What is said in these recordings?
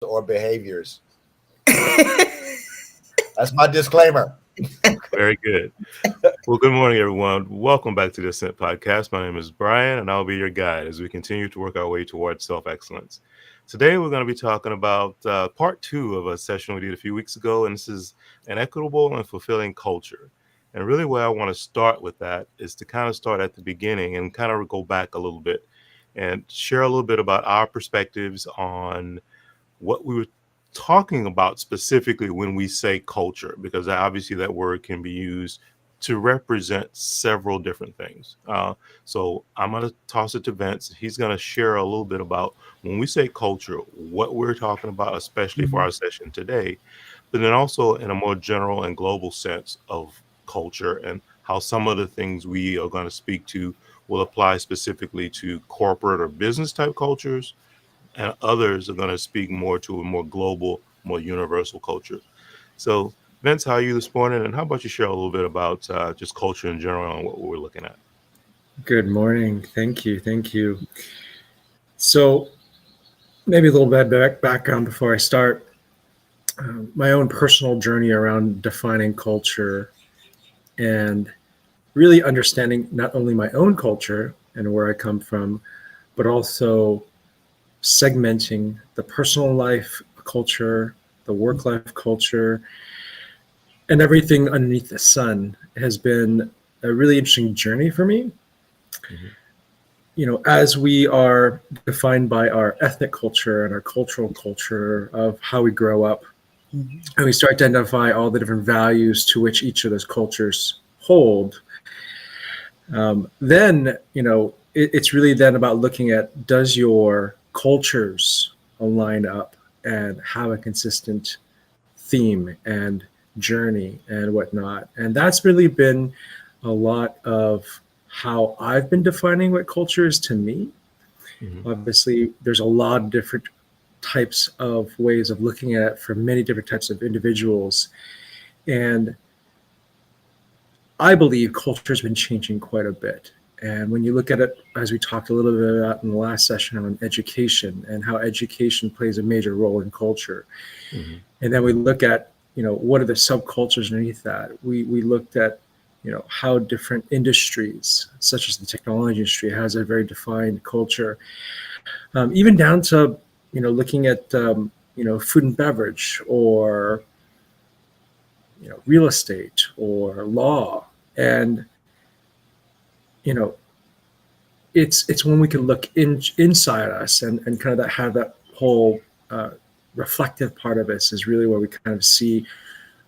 or behaviors. That's my disclaimer. Very good. Well, good morning, everyone. Welcome back to the ASCENT podcast. My name is Bryan, and I'll be your guide as we continue to work our way towards self-excellence. Today, we're going to be talking about part 2 of a session we did a few weeks ago, and this is an equitable and fulfilling culture. And really where I want to start with that is to kind of start at the beginning and kind of go back a little bit and share a little bit about our perspectives on what we were talking about specifically when we say culture, because obviously that word can be used to represent several different things. So I'm going to toss it to Vince. He's going to share a little bit about when we say culture, what we're talking about, especially for our session today, but then also in a more general and global sense of culture and how some of the things we are going to speak to will apply specifically to corporate or business type cultures, and others are going to speak more to a more global, more universal culture. So, Vince, how are you this morning? And how about you share a little bit about just culture in general and what we're looking at? Good morning. Thank you. So, maybe a little bit background before I start. My own personal journey around defining culture and really understanding not only my own culture and where I come from, but also segmenting the personal life culture, the work life culture, and everything underneath the sun has been a really interesting journey for me. You know, as we are defined by our ethnic culture and our cultural culture of how we grow up, and we start to identify all the different values to which each of those cultures hold, then, you know, it's really then about looking at, does your cultures align up and have a consistent theme and journey and whatnot. And that's really been a lot of how I've been defining what culture is to me. Obviously, there's a lot of different types of ways of looking at it for many different types of individuals. And I believe culture has been changing quite a bit. And when you look at it, as we talked a little bit about in the last session on education and how education plays a major role in culture. And then we look at, you know, what are the subcultures underneath that? We looked at, you know, how different industries, such as the technology industry, has a very defined culture. Even down to, you know, looking at, you know, food and beverage, or, you know, real estate or law. And, you know, it's when we can look inside us and kind of have that whole reflective part of us is really where we kind of see,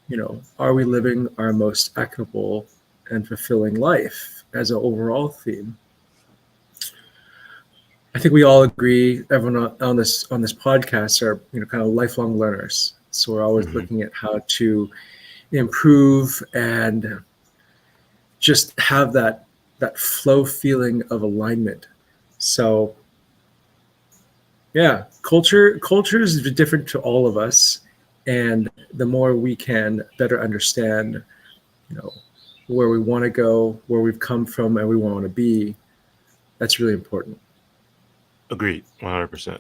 you know, are we living our most equitable and fulfilling life as an overall theme? I think we all agree, everyone on this podcast are, you know, kind of lifelong learners. So we're always looking at how to improve and just have that flow feeling of alignment. So yeah, culture is different to all of us. And the more we can better understand, you know, where we want to go, where we've come from, and we want to be, that's really important. Agreed, 100%.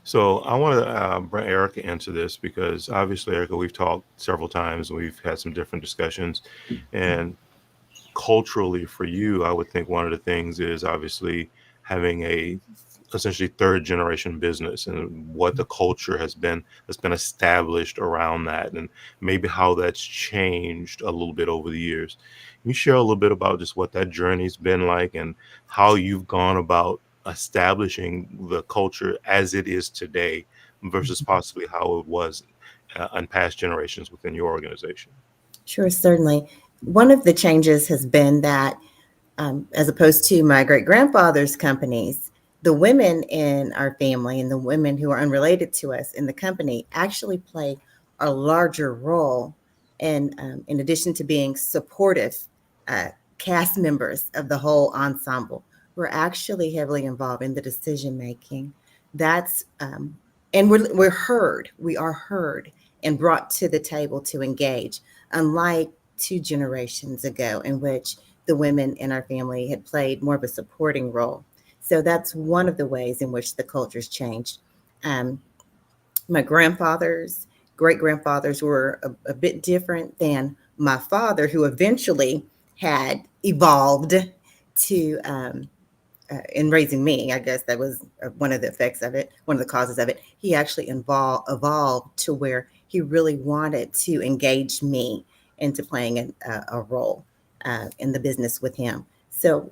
So I want to bring Erica into this because obviously, Erica, we've talked several times. We've had some different discussions. And culturally for you, I would think one of the things is obviously having a essentially third generation business and what the culture has been that's been established around that, and maybe how that's changed a little bit over the years. Can you share a little bit about just what that journey's been like and how you've gone about establishing the culture as it is today versus possibly how it was in past generations within your organization? Sure, certainly. One of the changes has been that, as opposed to my great-grandfather's companies, the women in our family and the women who are unrelated to us in the company actually play a larger role in addition to being supportive cast members of the whole ensemble. We're actually heavily involved in the decision-making. That's and we're heard. We are heard and brought to the table to engage, unlike 2 generations ago, in which the women in our family had played more of a supporting role. So that's one of the ways in which the culture's changed. My grandfathers, great grandfathers were a bit different than my father, who eventually had evolved to in raising me. I guess that was one of the effects of it, one of the causes of it. He actually evolved to where he really wanted to engage me into playing a role in the business with him. So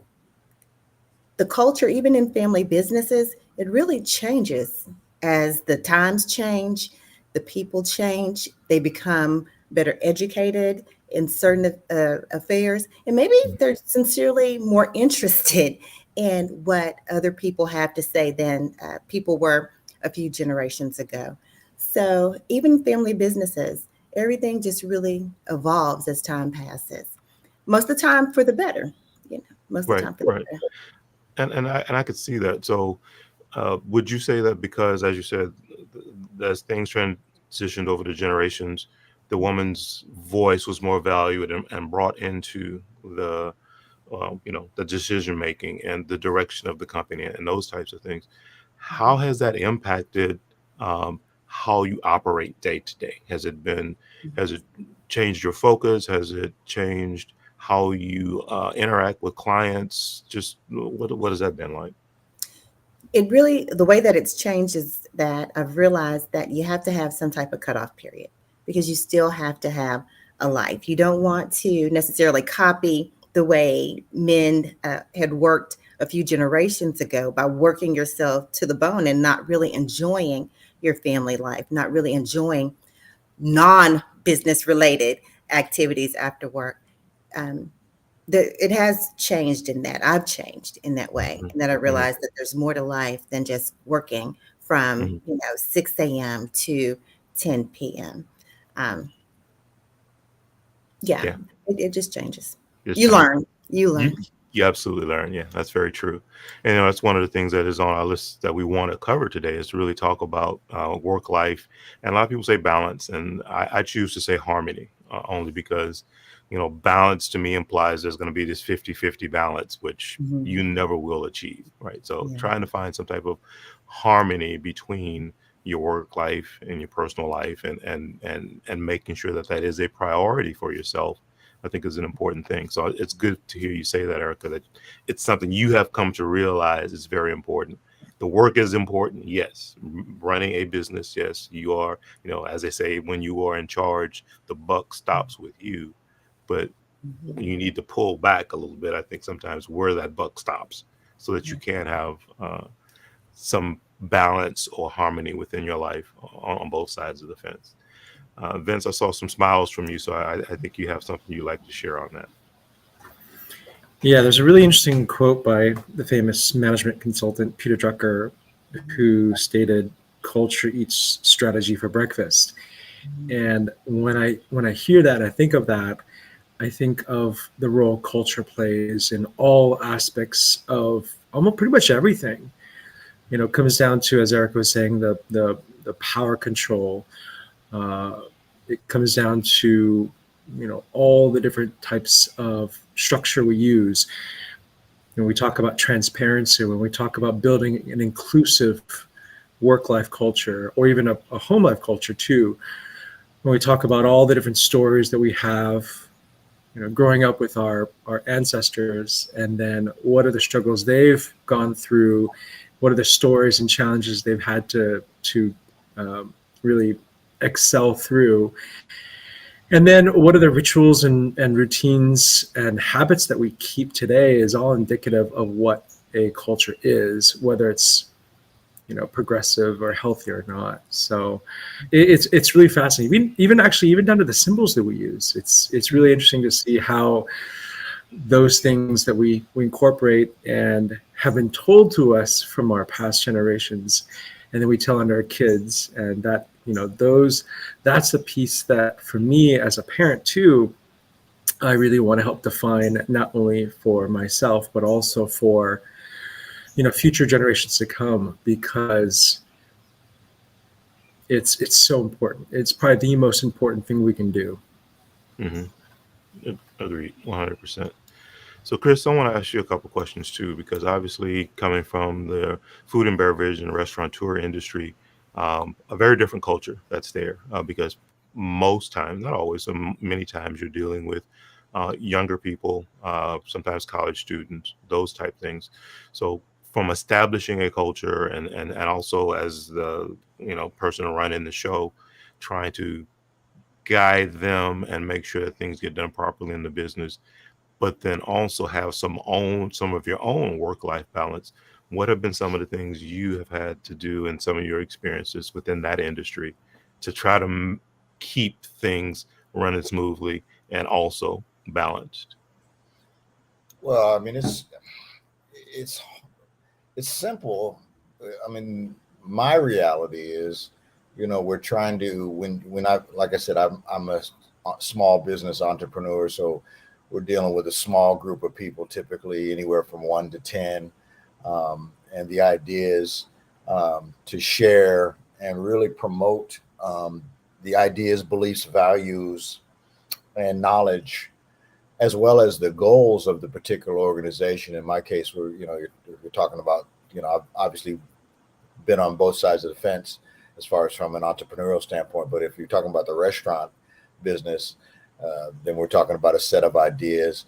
the culture, even in family businesses, it really changes as the times change, the people change, they become better educated in certain affairs, and maybe they're sincerely more interested in what other people have to say than people were a few generations ago. So even family businesses, everything just really evolves as time passes. Most of the time for the better, most of the Right, time for the right. better. And I could see that. So would you say that because, as you said, as things transitioned over the generations, the woman's voice was more valued and brought into the decision making and the direction of the company and those types of things? How has that impacted how you operate day to day? Has it changed your focus? Has it changed how you interact with clients? Just what has that been like? It really, the way that it's changed is that I've realized that you have to have some type of cutoff period because you still have to have a life. You don't want to necessarily copy the way men had worked a few generations ago by working yourself to the bone and not really enjoying your family life, not really enjoying non-business related activities after work. Um, it has changed in that. I've changed in that way, and that I Mhm, realized that there's more to life than just working from mhm. 6 a.m. to 10 p.m. Um, yeah, Yeah, it just changes. it's You changed. learn. You You learn. you absolutely learn. Yeah, that's very true. And that's one of the things that is on our list that we want to cover today is to really talk about work life. And a lot of people say balance, and I choose to say harmony only because balance to me implies there's going to be this 50-50 balance, which you Mhm. never will achieve, right? So Yeah. trying to find some type of harmony between your work life and your personal life and making sure that that is a priority for yourself, I think is an important thing. So it's good to hear you say that, Erica, that it's something you have come to realize is very important. The work is important, yes. Running a business, yes. You are, as they say, when you are in charge, the buck stops with you. But Mhm. you need to pull back a little bit, I think, sometimes where that buck stops so that you Yeah. can have some balance or harmony within your life on both sides of the fence. Vince, I saw some smiles from you, so I think you have something you'd like to share on that. Yeah, there's a really interesting quote by the famous management consultant Peter Drucker, who stated, "Culture eats strategy for breakfast." And when I hear that, I think of that. I think of the role culture plays in all aspects of almost pretty much everything. It comes down to, as Eric was saying, the power control. Uh, it comes down to all the different types of structure we use. When we talk about transparency, when we talk about building an inclusive work-life culture, or even a home life culture too, when we talk about all the different stories that we have, growing up with our ancestors, and then what are the struggles they've gone through, what are the stories and challenges they've had to really excel through, and then what are the rituals and routines and habits that we keep today is all indicative of what a culture is, whether it's progressive or healthy or not. So it's really fascinating. Even down to the symbols that we use. It's really interesting to see how those things that we incorporate and have been told to us from our past generations, and then we tell on our kids, and that that's the piece that for me as a parent too, I really want to help define, not only for myself but also for future generations to come, because it's so important. It's probably the most important thing we can do. Agreed, 100%. So, Chris, I want to ask you a couple questions too, because obviously, coming from the food and beverage and restaurateur industry, a very different culture that's there because most times, not always, many times you're dealing with younger people, sometimes college students, those type things. So from establishing a culture and also as the person running the show, trying to guide them and make sure that things get done properly in the business, but then also have some of your own work-life balance. What have been some of the things you have had to do in some of your experiences within that industry to try to keep things running smoothly and also balanced? Well, I mean, it's simple. I mean, my reality is, we're trying to when I like I said, I'm a small business entrepreneur, so we're dealing with a small group of people, typically anywhere from 1 to 10, and the idea is to share and really promote the ideas, beliefs, values, and knowledge, as well as the goals of the particular organization. In my case, you're talking about, I've obviously been on both sides of the fence as far as from an entrepreneurial standpoint. But if you're talking about the restaurant business, then we're talking about a set of ideas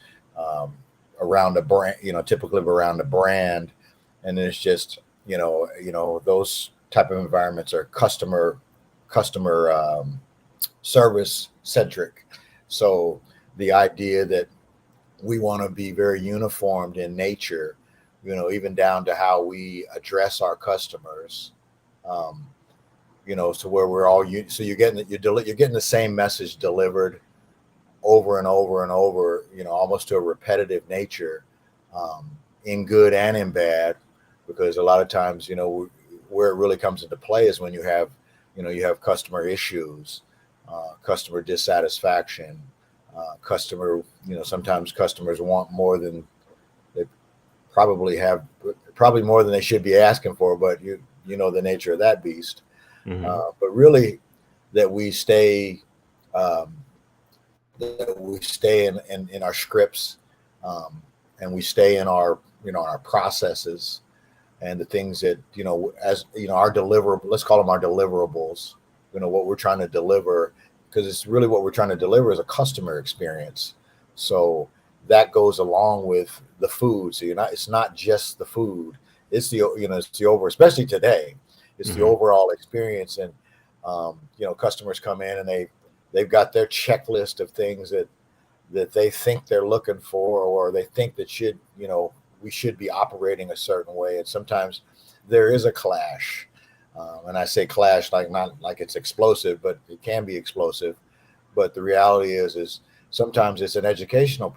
around a brand, typically around a brand. And then it's just, those type of environments are customer service centric. So the idea that we want to be very uniformed in nature, even down to how we address our customers, so where we're all, so you're getting the same message delivered over and over and over, almost to a repetitive nature, in good and in bad, because a lot of times, where it really comes into play is when you have customer issues, customer dissatisfaction, sometimes customers want more than they probably more than they should be asking for, but the nature of that beast. Mm-hmm. But really that we stay in our scripts, and we stay in our our processes and the things that as our deliverable, let's call them our deliverables, what we're trying to deliver, because it's really what we're trying to deliver is a customer experience. So that goes along with the food. So it's not just the food, it's especially today, it's the overall experience. And customers come in and they've got their checklist of things that they think they're looking for, or they think that we should be operating a certain way. And sometimes there is a clash. And I say clash not like it's explosive, but it can be explosive. But the reality is sometimes it's an educational,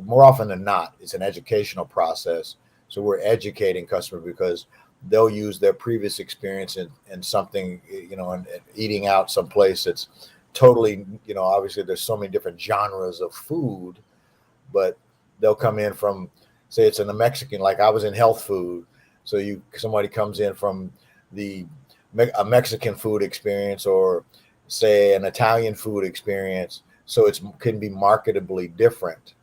more often than not, it's an educational process. So we're educating customers because they'll use their previous experience in something, and eating out someplace that's totally, obviously there's so many different genres of food, but they'll come in from, say it's in the Mexican, like I was in health food. So somebody comes in from a Mexican food experience, or say an Italian food experience. So it can be marketably different.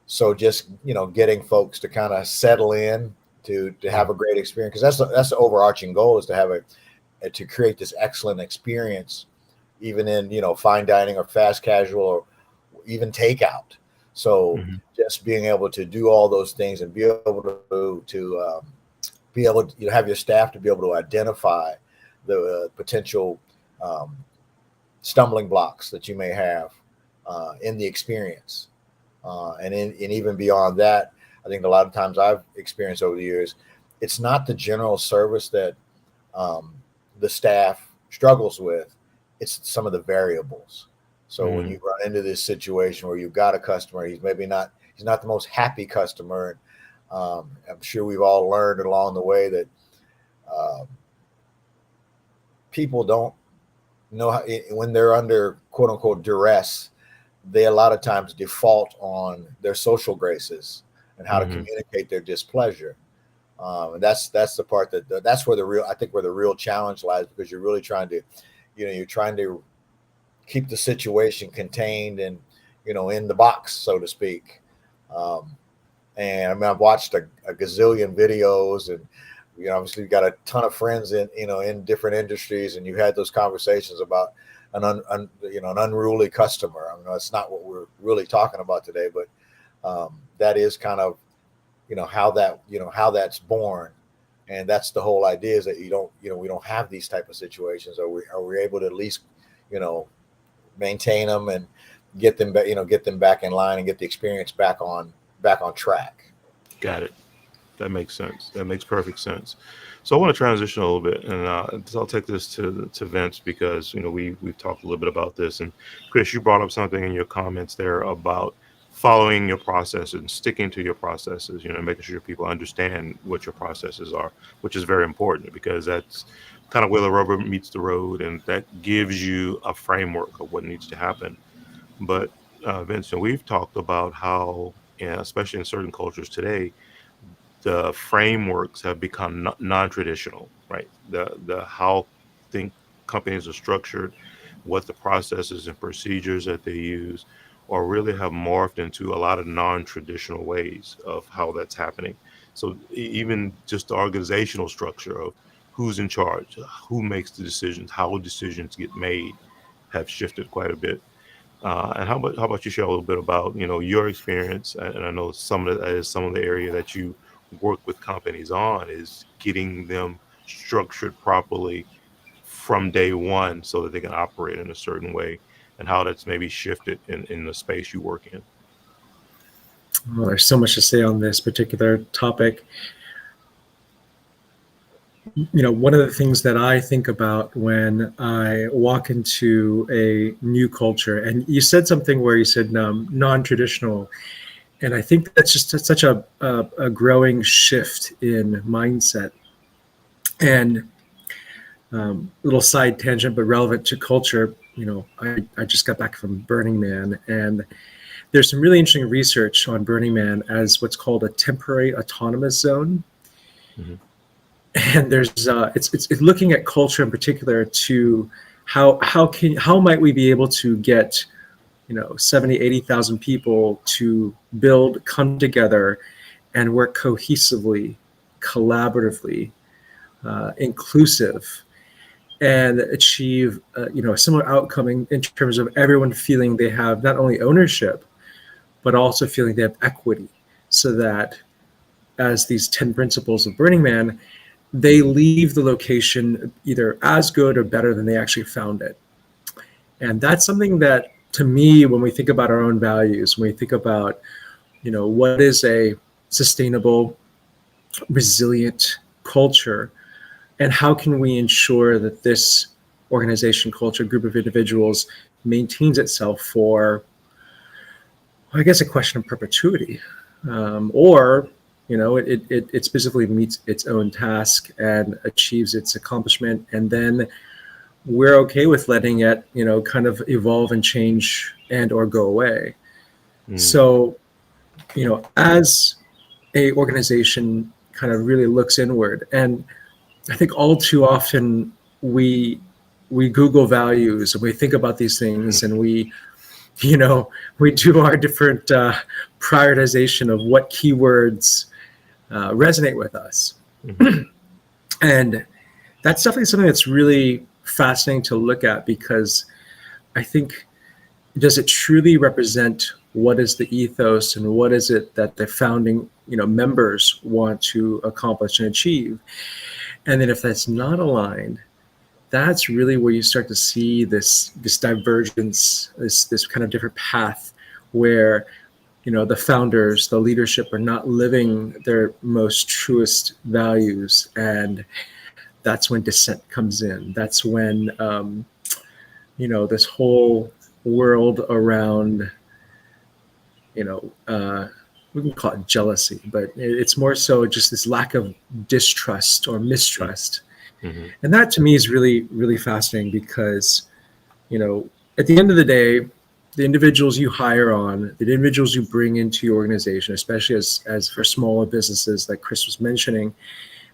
So just, getting folks to kind of settle in to have a great experience. Because that's the overarching goal, is to create this excellent experience, even in, fine dining or fast casual or even takeout. So just being able to do all those things and be able to be able to have your staff to be able to identify the potential stumbling blocks that you may have in the experience. And even beyond that, I think a lot of times I've experienced over the years, it's not the general service that the staff struggles with, it's some of the variables. So when you run into this situation where you've got a customer, he's not the most happy customer. I'm sure we've all learned along the way that people don't know how, when they're under quote unquote duress, they a lot of times default on their social graces and how to communicate their displeasure. And that's the part that's where the real challenge lies, because you're really trying to, you're trying to keep the situation contained and, in the box, so to speak. And I mean, I've watched a gazillion videos and obviously you've got a ton of friends in different industries, and you had those conversations about an unruly customer. I mean, that's not what we're really talking about today, but that is kind of, how that's born. And that's the whole idea, is that we don't have these type of situations. Are we able to at least, maintain them and get them back in line and get the experience back on track. Got it. That makes sense. That makes perfect sense. So I want to transition a little bit, and I'll take this to Vince, because we've talked a little bit about this, and Chris, you brought up something in your comments there about following your process and sticking to your processes. Making sure people understand what your processes are, which is very important, because that's kind of where the rubber meets the road, and that gives you a framework of what needs to happen. But Vince, we've talked about how, especially in certain cultures today, the frameworks have become non-traditional, right? The how companies are structured, what the processes and procedures that they use, or really have morphed into a lot of non-traditional ways of how that's happening. So even just the organizational structure of who's in charge, who makes the decisions, how decisions get made, have shifted quite a bit. And how about you share a little bit about your experience? And I know some of the area that you work with companies on is getting them structured properly from day one so that they can operate in a certain way, and how that's maybe shifted in the space you work in. Well, there's so much to say on this particular topic. One of the things that I think about when I walk into a new culture, and you said something where you said non-traditional, and I think that's just such a growing shift in mindset. And little side tangent, but relevant to culture, I just got back from Burning Man, and there's some really interesting research on Burning Man as what's called a temporary autonomous zone. Mm-hmm. And there's it's looking at culture in particular to how might we be able to get 70, 80,000 people to come together and work cohesively, collaboratively, inclusive, and achieve a similar outcome in terms of everyone feeling they have not only ownership, but also feeling they have equity, so that as these 10 principles of Burning Man, they leave the location either as good or better than they actually found it. And that's something that, to me, when we think about our own values, when we think about, what is a sustainable, resilient culture, and how can we ensure that this organization, culture, group of individuals maintains itself for, I guess, a question of perpetuity, or it specifically meets its own task and achieves its accomplishment, and then we're okay with letting it, kind of evolve and change and or go away. So, as a organization kind of really looks inward, and I think all too often we Google values and we think about these things, and we do our different prioritization of what keywords resonate with us. Mm-hmm. And that's definitely something that's really fascinating to look at, because I think, does it truly represent what is the ethos and what is it that the founding members want to accomplish and achieve? And then if that's not aligned, that's really where you start to see this divergence, this kind of different path where the founders, the leadership, are not living their most truest values, and that's when dissent comes in. That's when this whole world around we can call it jealousy, but it's more so just this lack of distrust or mistrust. Mm-hmm. And that, to me, is really, really fascinating, because at the end of the day, the individuals you hire on, the individuals you bring into your organization, especially as for smaller businesses like Chris was mentioning,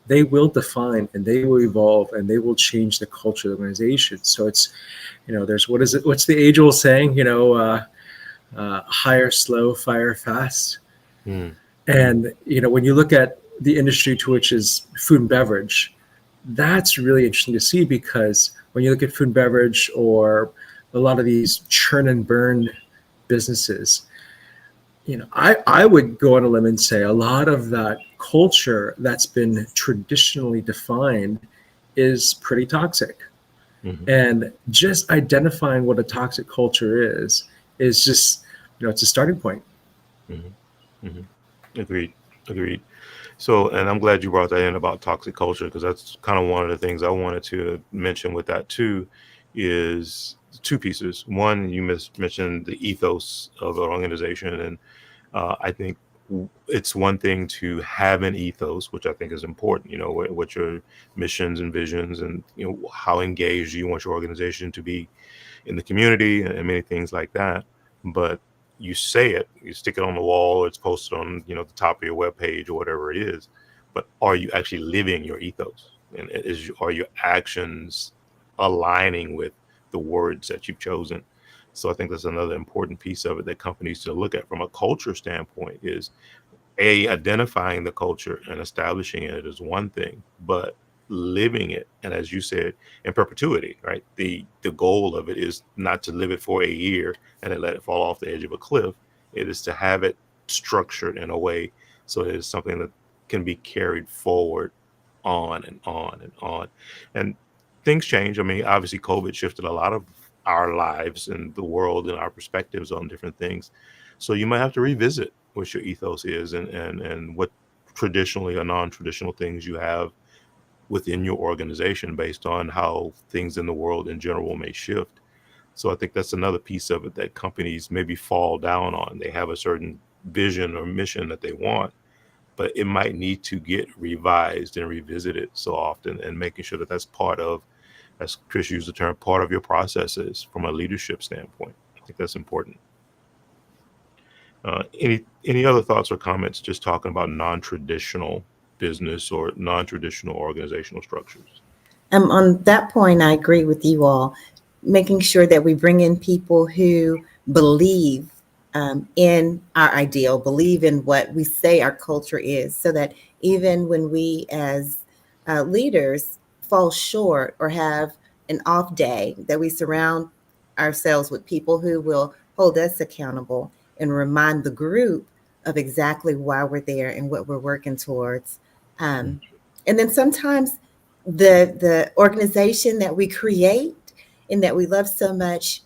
they will define and they will evolve and they will change the culture of the organization. So it's, there's, what's the age-old saying, hire slow, fire fast. Mm. And, when you look at the industry to which is food and beverage, that's really interesting to see, because when you look at food and beverage or a lot of these churn and burn businesses, I would go on a limb and say a lot of that culture that's been traditionally defined is pretty toxic. Mm-hmm. And just identifying what a toxic culture is just, it's a starting point. Mm-hmm. Mm-hmm. Agreed. So, and I'm glad you brought that in about toxic culture, because that's kind of one of the things I wanted to mention with that too, is two pieces. One, you mentioned the ethos of an organization. And I think it's one thing to have an ethos, which I think is important, what your missions and visions and, how engaged you want your organization to be in the community and many things like that. But you say it, you stick it on the wall, it's posted on, the top of your webpage or whatever it is. But are you actually living your ethos? And are your actions aligning with the words that you've chosen? So I think that's another important piece of it that companies to look at from a culture standpoint is identifying the culture and establishing it is one thing, but living it, and as you said, in perpetuity, right? The goal of it is not to live it for a year and then let it fall off the edge of a cliff. It is to have it structured in a way so it is something that can be carried forward on and on and on. And things change. I mean, obviously COVID shifted a lot of our lives and the world and our perspectives on different things. So you might have to revisit what your ethos is and what traditionally or non-traditional things you have within your organization based on how things in the world in general may shift. So I think that's another piece of it that companies maybe fall down on. They have a certain vision or mission that they want, but it might need to get revised and revisited so often, and making sure that that's part of, as Chris used the term, part of your processes from a leadership standpoint. I think that's important. Any other thoughts or comments just talking about non-traditional business or non-traditional organizational structures? On that point, I agree with you all. Making sure that we bring in people who believe in our ideal, believe in what we say our culture is, so that even when we as leaders fall short or have an off day, that we surround ourselves with people who will hold us accountable and remind the group of exactly why we're there and what we're working towards. And then sometimes the organization that we create and that we love so much,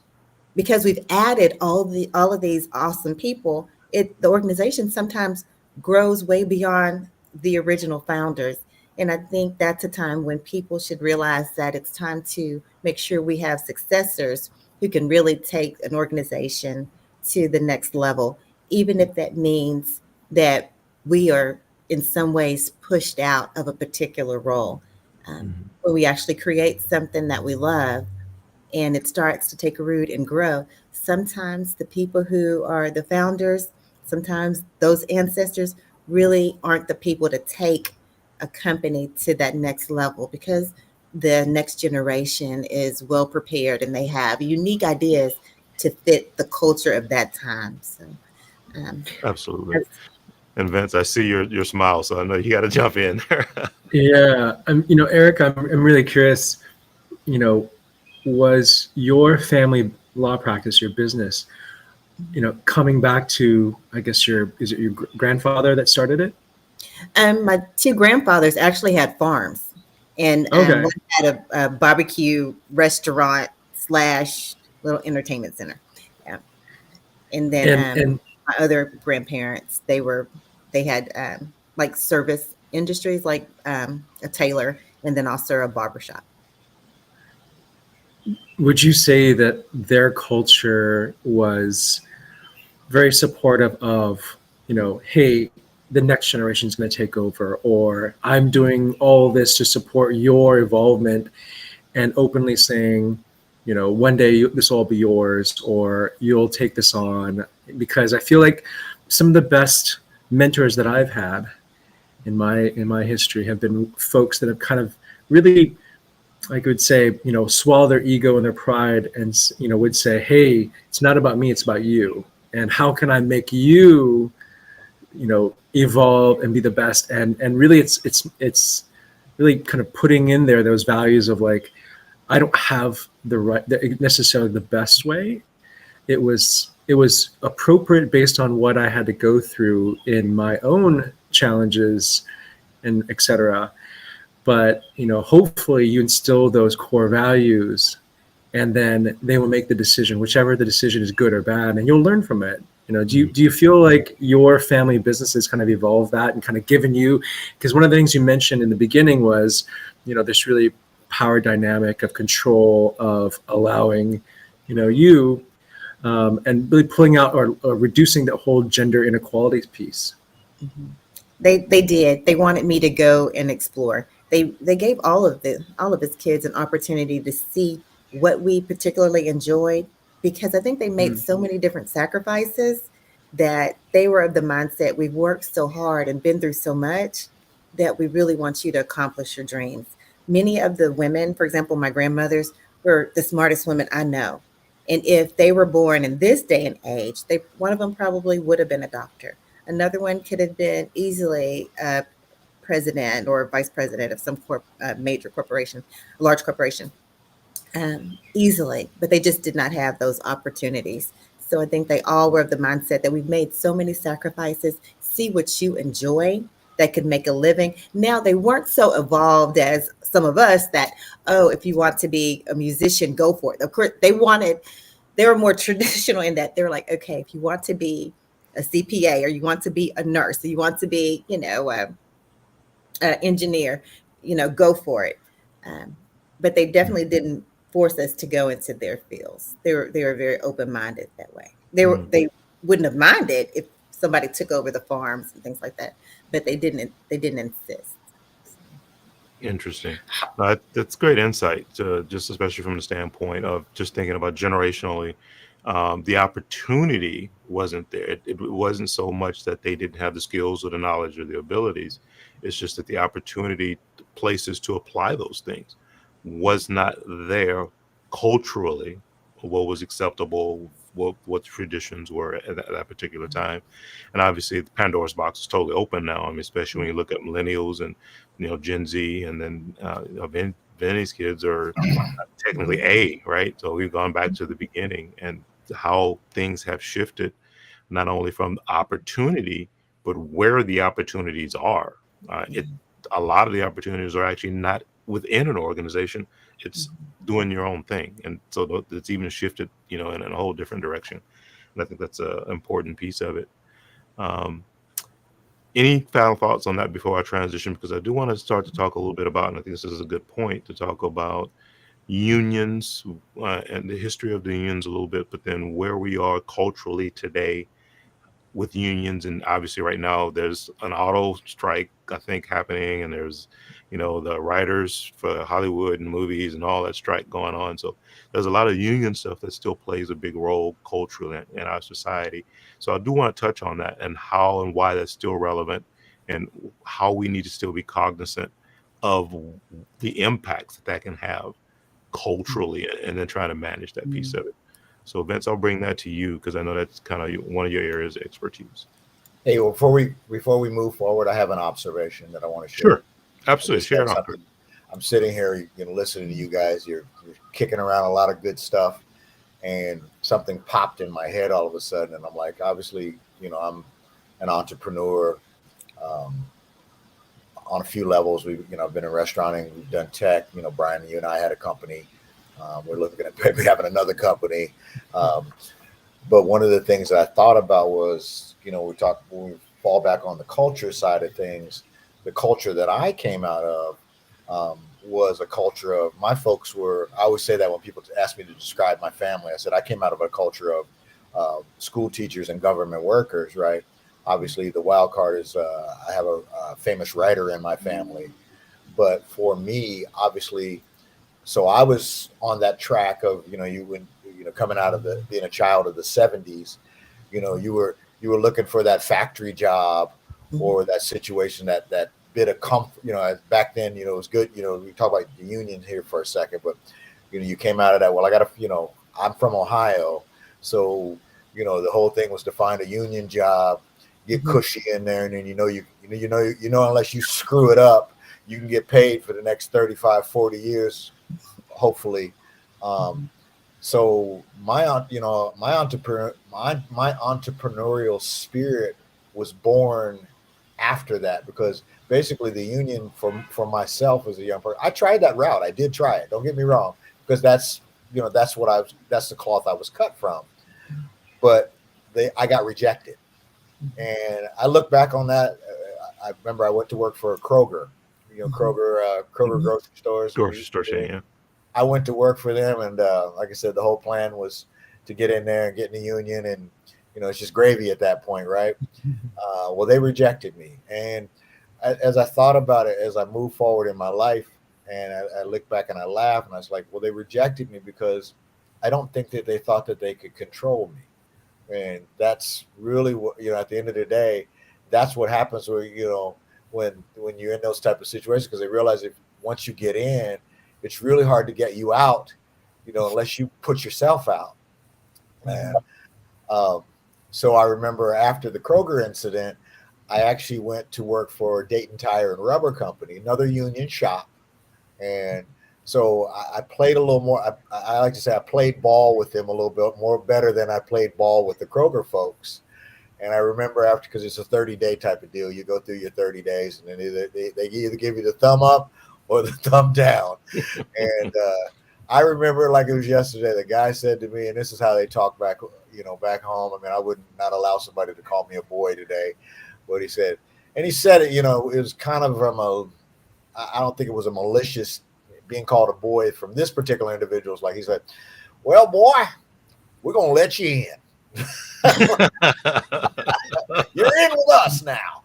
because we've added all of these awesome people, the organization sometimes grows way beyond the original founders. And I think that's a time when people should realize that it's time to make sure we have successors who can really take an organization to the next level, even if that means that we are in some ways pushed out of a particular role. When we actually create something that we love and it starts to take a root and grow, sometimes the people who are the founders, sometimes those ancestors really aren't the people to take a company to that next level, because the next generation is well prepared and they have unique ideas to fit the culture of that time. So Absolutely. And Vince, I see your smile, so I know you got to jump in there. Yeah, Eric, I'm really curious. Was your family law practice, your business, coming back to, I guess is it your grandfather that started it? My two grandfathers actually had farms, and Okay. one had a barbecue restaurant slash little entertainment center. Yeah, and then And my other grandparents, they had like service industries, like a tailor, and then also a barbershop. would you say that their culture was very supportive of, hey, the next generation is going to take over, or I'm doing all this to support your involvement, and openly saying, one day this will all be yours, or you'll take this on? Because I feel like some of the best mentors that I've had in my history have been folks that have kind of really, I would say, swallow their ego and their pride, and would say, hey, it's not about me, it's about you, and how can I make you evolve and be the best. And really it's really kind of putting in there those values of like, I don't have necessarily the best way. It was appropriate based on what I had to go through in my own challenges and etc. But hopefully you instill those core values, and then they will make the decision, whichever the decision is good or bad, and you'll learn from it. Do you feel like your family businesses kind of evolved that and kind of given you, because one of the things you mentioned in the beginning was, this really power dynamic of control of allowing, you and really pulling out or reducing the whole gender inequalities piece. Mm-hmm. They did. They wanted me to go and explore. They gave all of his kids an opportunity to see what we particularly enjoyed, because I think they made so many different sacrifices that they were of the mindset, we've worked so hard and been through so much that we really want you to accomplish your dreams. Many of the women, for example, my grandmothers, were the smartest women I know. And if they were born in this day and age, one of them probably would have been a doctor. Another one could have been easily a president or vice president of some major corporation, a large corporation, easily, but they just did not have those opportunities. So I think they all were of the mindset that we've made so many sacrifices, see what you enjoy that could make a living. Now, they weren't so evolved as some of us that, if you want to be a musician, go for it. Of course, they were more traditional in that they're like, okay, if you want to be a CPA, or you want to be a nurse, or you want to be, an engineer, go for it. But they definitely didn't force us to go into their fields. They were very open-minded that way. They wouldn't have minded if somebody took over the farms and things like that, but they didn't insist. Interesting. That's great insight, just especially from the standpoint of just thinking about generationally. The opportunity wasn't there. It wasn't so much that they didn't have the skills or the knowledge or the abilities. It's just that the opportunity, places to apply those things, was not there culturally, what was acceptable, what traditions were at that particular time. And obviously the Pandora's box is totally open now. I mean, especially when you look at millennials and Gen Z, and then Vinny's kids are technically A, right? So we've gone back to the beginning and how things have shifted, not only from opportunity, but where the opportunities are. A lot of the opportunities are actually not within an organization. It's doing your own thing. And so it's even shifted, in a whole different direction. And I think that's an important piece of it. Any final thoughts on that before I transition? Because I do want to start to talk a little bit about, and I think this is a good point to talk about, unions and the history of the unions a little bit, but then where we are culturally today with unions. And obviously right now there's an auto strike, I think, happening, and there's the writers for Hollywood and movies and all that strike going on. So there's a lot of union stuff that still plays a big role culturally in our society. So I do want to touch on that and how and why that's still relevant, and how we need to still be cognizant of the impacts that can have culturally, and then trying to manage that piece of it. So Vince, I'll bring that to you, because I know that's kind of one of your areas of expertise. Hey, well, before we move forward, I have an observation that I want to share. Sure, absolutely, share it on. I'm sitting here, listening to you guys. You're kicking around a lot of good stuff, and something popped in my head all of a sudden, and I'm like, obviously, I'm an entrepreneur on a few levels. I've been in restauranting, we've done tech. Bryan, you and I had a company. We're looking at maybe having another company. But one of the things that I thought about was, when we fall back on the culture side of things, the culture that I came out of was a culture of, my folks were, I always say that when people ask me to describe my family, I said, I came out of a culture of school teachers and government workers, right? Obviously, the wild card is I have a famous writer in my family. But for me, obviously, so I was on that track of, coming out of being a child of the 70s, you were looking for that factory job or that situation, that bit of comfort. Back then, it was good. We talk about the union here for a second, but you came out of that. Well, I got to, I'm from Ohio, so the whole thing was to find a union job, get cushy in there, and then unless you screw it up, you can get paid for the next 35, 40 years, hopefully. So my entrepreneurial spirit was born after that, because basically the union for myself as a young person, I tried that route. I did try it. Don't get me wrong, because that's the cloth I was cut from. But I got rejected, and I look back on that. I remember I went to work for Kroger, Kroger grocery stores. Grocery store chain, yeah. I went to work for them, and like I said, the whole plan was to get in there and get in the union, and it's just gravy at that point, right? Well, they rejected me, and as I thought about it, as I moved forward in my life, and I look back and I laugh, and I was like, well, they rejected me because I don't think that they thought that they could control me, and that's really what at the end of the day, that's what happens when you're in those type of situations, because they realize if once you get in, it's really hard to get you out, unless you put yourself out. And so I remember after the Kroger incident, I actually went to work for Dayton Tire and Rubber Company, another union shop. And so I played a little more. I like to say I played ball with them a little bit more better than I played ball with the Kroger folks. And I remember after, because it's a 30-day type of deal, you go through your 30 days, and then they either give you the thumb up or the thumb down. And I remember like it was yesterday, the guy said to me, and this is how they talk back home. I mean, I would not allow somebody to call me a boy today. What he said, and he said it, it was kind of from I don't think it was a malicious being called a boy from this particular individual. Like he said, well, boy, we're going to let you in. You're in with us now.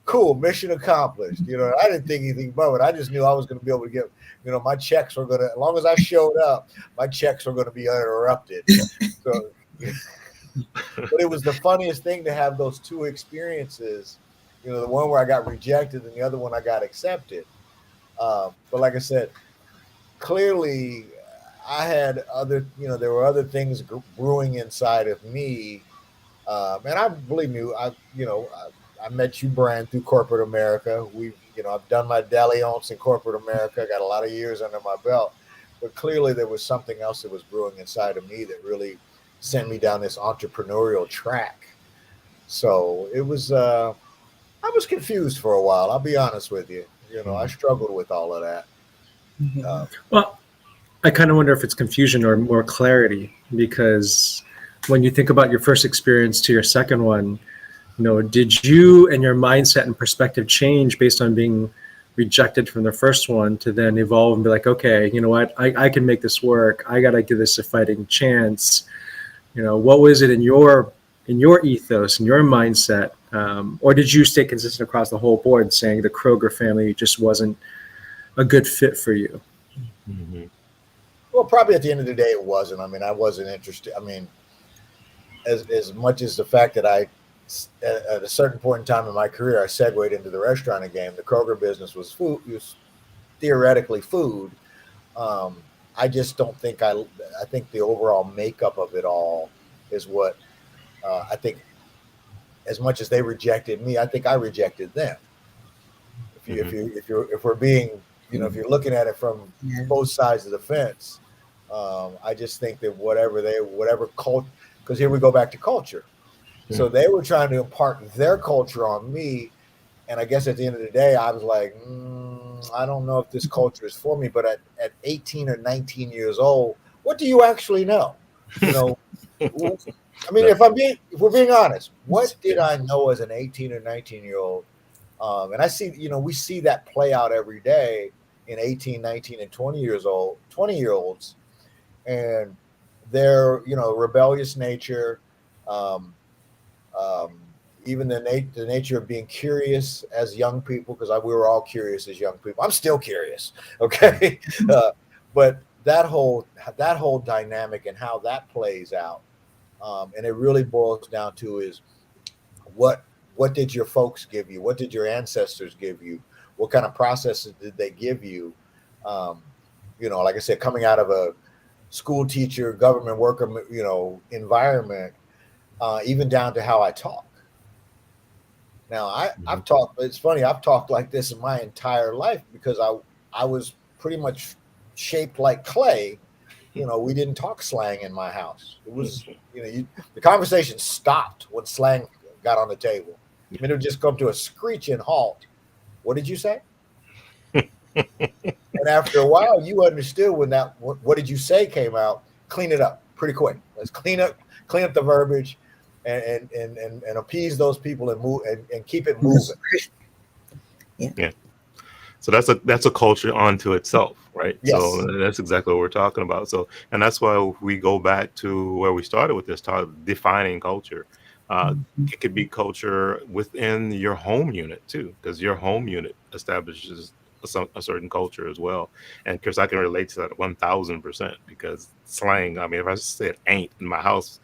Cool, mission accomplished. I didn't think anything about it. I just knew I was going to be able to get, my checks were going to, as long as I showed up, my checks were going to be uninterrupted. So, but it was the funniest thing to have those two experiences, the one where I got rejected and the other one I got accepted. But like I said, clearly I had there were other things brewing inside of me. And I believe me, I met you, Bryan, through corporate America. I've done my dalliance in corporate America. I got a lot of years under my belt, but clearly there was something else that was brewing inside of me that really sent me down this entrepreneurial track. So it was, I was confused for a while. I'll be honest with you. I struggled with all of that. Well, I kind of wonder if it's confusion or more clarity, because when you think about your first experience to your second one, did you and your mindset and perspective change based on being rejected from the first one to then evolve and be like, okay, you know what, I can make this work. I got to give this a fighting chance. What was it in your ethos and your mindset? Or did you stay consistent across the whole board, saying the Kroger family just wasn't a good fit for you? Mm-hmm. Well, probably at the end of the day, it wasn't. I mean, I wasn't interested. I mean, as much as the fact that at a certain point in time in my career, I segued into the restaurant game. The Kroger business was food, was theoretically food. I just don't think I think the overall makeup of it all is what I think. As much as they rejected me, I think I rejected them. If we're being, if you're looking at it from both sides of the fence, I just think that whatever culture, because here we go back to culture. So they were trying to impart their culture on me. And I guess at the end of the day, I was like, I don't know if this culture is for me. But at 18 or 19 years old, what do you actually know? I mean, if we're being honest, what did I know as an 18 or 19-year-old? And I see, we see that play out every day in 18, 19, and 20-year-olds, and their, rebellious nature, even the nature of being curious as young people, because we were all curious as young people. I'm still curious, okay? But that whole dynamic and how that plays out, and it really boils down to is what did your folks give you? What did your ancestors give you? What kind of processes did they give you? Like I said, coming out of a school teacher, government worker, environment, even down to how I talk. Now I've talked. It's funny. I've talked like this in my entire life because I was pretty much shaped like clay. We didn't talk slang in my house. It was the conversation stopped when slang got on the table. I mean, it would just come to a screeching halt. What did you say? And after a while, you understood when that "what did you say" came out. Clean it up pretty quick. Let's clean up the verbiage, and appease those people and move and keep it moving. Yeah. So that's a culture unto itself, right? Yes. So that's exactly what we're talking about. So, and that's why we go back to where we started with this, defining culture. It could be culture within your home unit too, because your home unit establishes a certain culture as well. And because I can relate to that 1000%, because slang, I mean, if I said ain't in my house,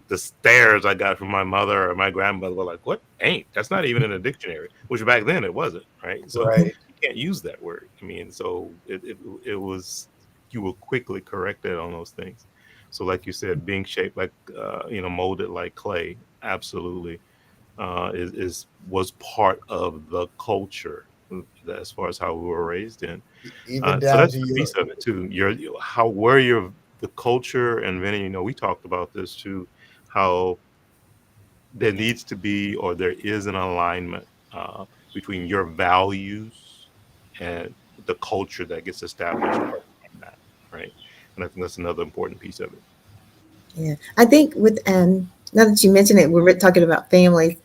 the stares I got from my mother or my grandmother were like, what ain't? That's not even in a dictionary, which back then it wasn't, right? So Right. you can't use that word. I mean, so it was, you were quickly corrected on those things. So like you said, being shaped like, molded like clay, absolutely, was part of the culture as far as how we were raised in. Even So down that's to the your piece of it too. The culture, and Vinny, we talked about this too, how there needs to be, or there is an alignment between your values and the culture that gets established from that, right? And I think that's another important piece of it. Yeah, I think with now that you mention it, we're talking about families.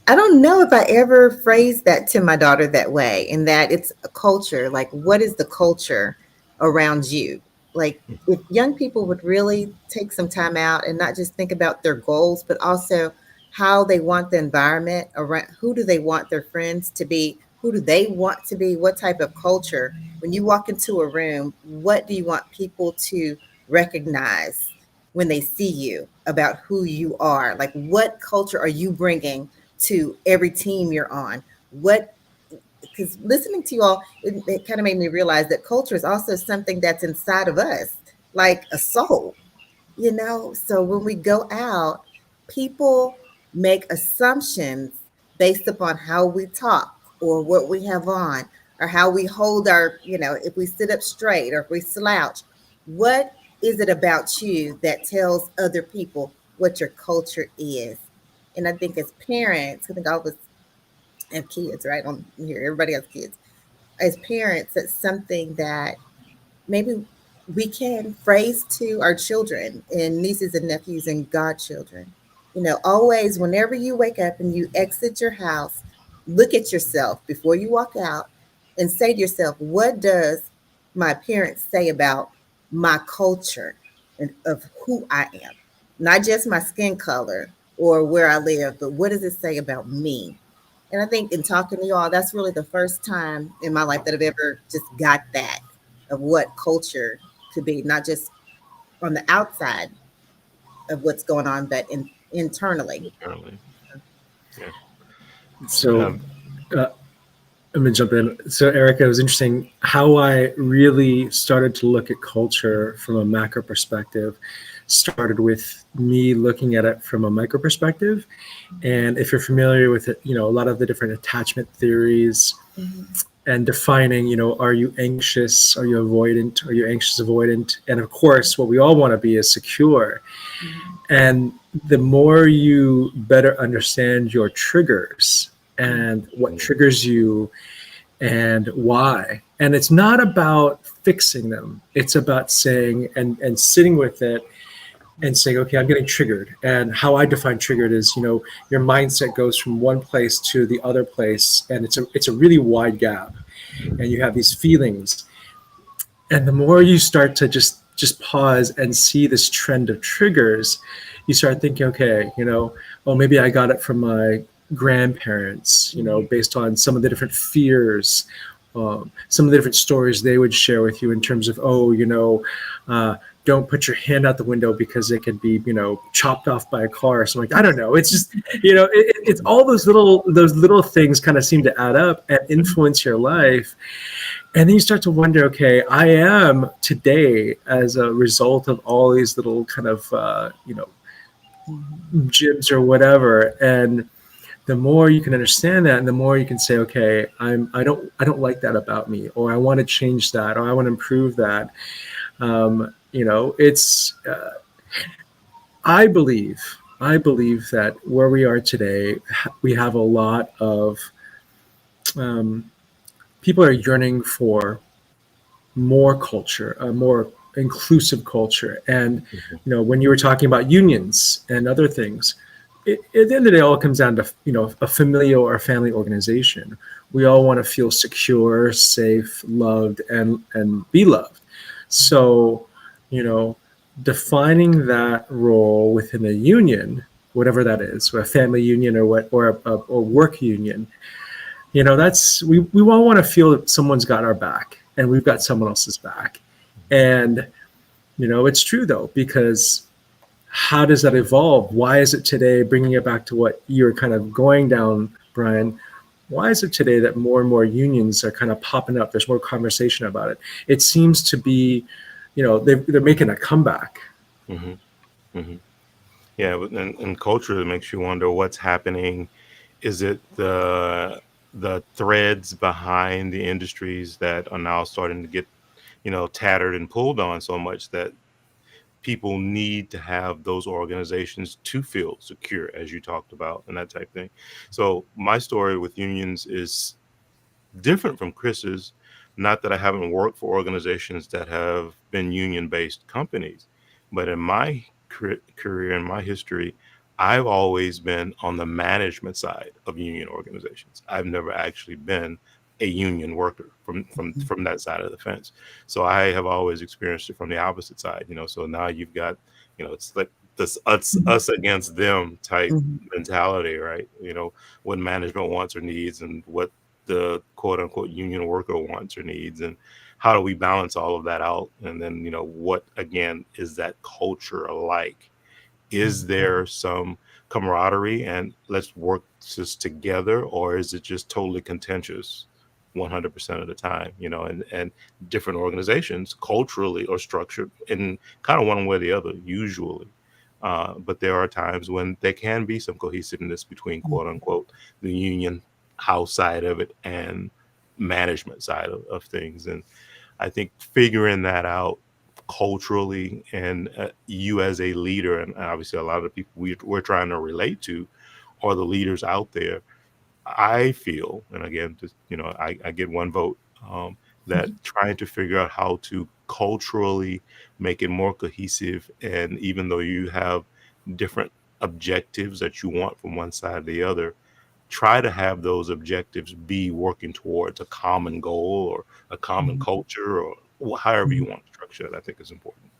I don't know if I ever phrased that to my daughter that way, in that it's a culture. Like, what is the culture around you? Like, if young people would really take some time out and not just think about their goals, but also how they want the environment around, who do they want their friends to be? Who do they want to be? What type of culture? When you walk into a room, what do you want people to recognize when they see you about who you are? Like, what culture are you bringing to every team you're on? Because listening to you all, it kind of made me realize that culture is also something that's inside of us, like a soul, So when we go out, people make assumptions based upon how we talk or what we have on or how we hold our, if we sit up straight or if we slouch. What is it about you that tells other people what your culture is? And I think as parents, I think all of us have kids, right? On here, everybody has kids. As parents, it's something that maybe we can phrase to our children and nieces and nephews and godchildren. Always, whenever you wake up and you exit your house, look at yourself before you walk out and say to yourself, what does my parents say about my culture and of who I am? Not just my skin color or where I live, but what does it say about me? And I think in talking to y'all, that's really the first time in my life that I've ever just got that of what culture could be, not just on the outside of what's going on, but internally. Apparently. Yeah. So let me jump in. So Erica, it was interesting how I really started to look at culture from a macro perspective. Started with me looking at it from a micro perspective. And if you're familiar with it, a lot of the different attachment theories and defining, are you anxious? Are you avoidant? Are you anxious avoidant? And of course, what we all want to be is secure. And the more you better understand your triggers and what triggers you and why. And it's not about fixing them. It's about saying and sitting with it and saying, okay, I'm getting triggered. And how I define triggered is, your mindset goes from one place to the other place. And it's a really wide gap. And you have these feelings. And the more you start to just pause and see this trend of triggers, you start thinking, okay, maybe I got it from my grandparents, based on some of the different fears, some of the different stories they would share with you in terms of, don't put your hand out the window because it could be, chopped off by a car or something. I don't know. It's just, it's all those little things kind of seem to add up and influence your life. And then you start to wonder, okay, I am today as a result of all these little kind of, jibs or whatever. And the more you can understand that, and the more you can say, okay, I don't like that about me, or I want to change that, or I want to improve that. It's I believe that where we are today, we have a lot of people are yearning for more culture, a more inclusive culture. And when you were talking about unions and other things, at the end of the day, it all comes down to a familial or family organization. We all want to feel secure, safe, loved, and be loved. So, defining that role within a union, whatever that is, a family union or a work union, that's we all want to feel that someone's got our back and we've got someone else's back. And it's true though, because how does that evolve? Why is it today, bringing it back to what you're kind of going down, Bryan, why is it today that more and more unions are kind of popping up? There's more conversation about it. It seems to be, they're making a comeback. Mm-hmm. Mm-hmm. Yeah, and culture, it makes you wonder what's happening. Is it the threads behind the industries that are now starting to get, tattered and pulled on so much that people need to have those organizations to feel secure, as you talked about, and that type of thing. So my story with unions is different from Chris's. Not that I haven't worked for organizations that have been union-based companies, but in my career, in my history, I've always been on the management side of union organizations. I've never actually been a union worker from that side of the fence. So I have always experienced it from the opposite side. So now you've got, it's like this us against them type mentality, right? What management wants or needs and what the quote unquote union worker wants or needs, and how do we balance all of that out? And then, what again is that culture like? Is there some camaraderie and let's work just together, or is it just totally contentious 100% of the time? And different organizations culturally are structured in kind of one way or the other usually. But there are times when there can be some cohesiveness between quote unquote the union house side of it and management side of things. And I think figuring that out culturally, and you as a leader, and obviously a lot of the people we're trying to relate to are the leaders out there. I feel, and again, just, I get one vote, that trying to figure out how to culturally make it more cohesive. And even though you have different objectives that you want from one side or the other, try to have those objectives be working towards a common goal or a common culture, or however you want to structure it. I think is important.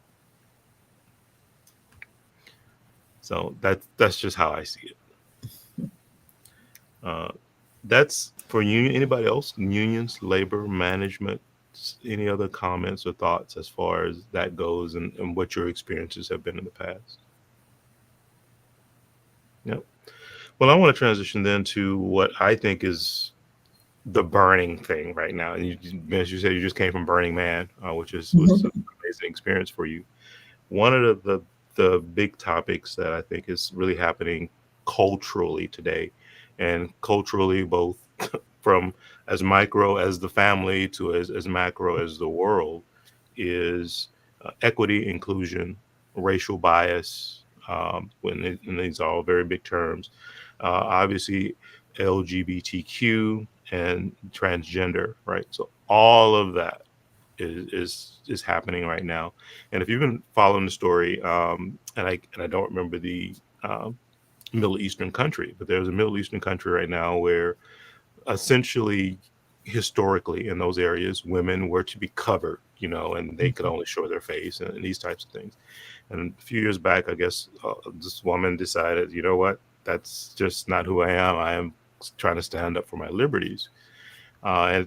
So that's just how I see it. That's for union. Anybody else? Unions, labor, management. Any other comments or thoughts as far as that goes, and what your experiences have been in the past? Yep. Well, I want to transition then to what I think is the burning thing right now. And as you said, you just came from Burning Man, which was an amazing experience for you. One of the big topics that I think is really happening culturally today, and culturally both from as micro as the family to as macro as the world, is equity, inclusion, racial bias, and these are all very big terms. Obviously, LGBTQ and transgender, right? So all of that is happening right now. And if you've been following the story, and I don't remember the Middle Eastern country, but there's a Middle Eastern country right now where essentially historically in those areas women were to be covered, and they could only show their face and these types of things. And a few years back, I guess this woman decided, you know what, that's just not who I am. I am trying to stand up for my liberties. And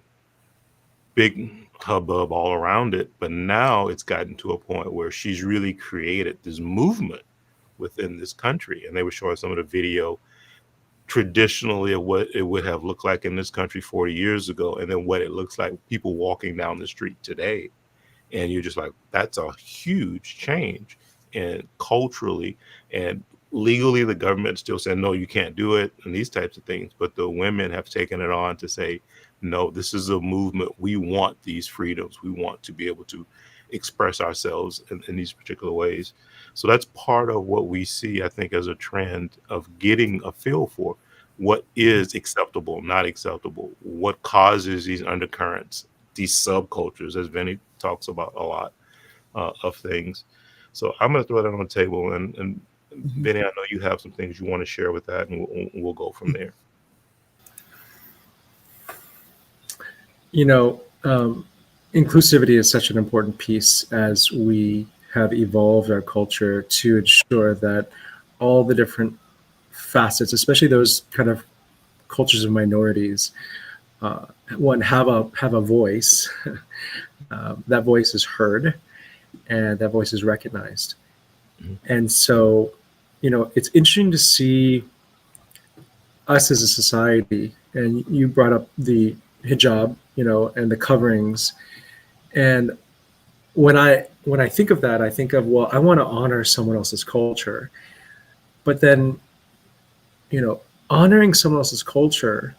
big hubbub all around it. But now it's gotten to a point where she's really created this movement within this country. And they were showing some of the video traditionally of what it would have looked like in this country 40 years ago, and then what it looks like people walking down the street today. And you're just like, that's a huge change. And culturally, and legally the government still saying, no, you can't do it, and these types of things. But the women have taken it on to say, no, this is a movement. We want these freedoms. We want to be able to express ourselves in these particular ways. So that's part of what we see, I think, as a trend of getting a feel for what is acceptable, not acceptable, what causes these undercurrents, these subcultures, as Vinny talks about a lot of things. So I'm going to throw that on the table. And Vinny, I know you have some things you want to share with that, and we'll go from there. You know, inclusivity is such an important piece as we have evolved our culture to ensure that all the different facets, especially those kind of cultures of minorities, one have a voice. That voice is heard, and that voice is recognized. And so, you know, it's interesting to see us as a society. And you brought up the hijab, you know, and the coverings. And when I think of that, I think of, well, I want to honor someone else's culture. But then, you know, honoring someone else's culture,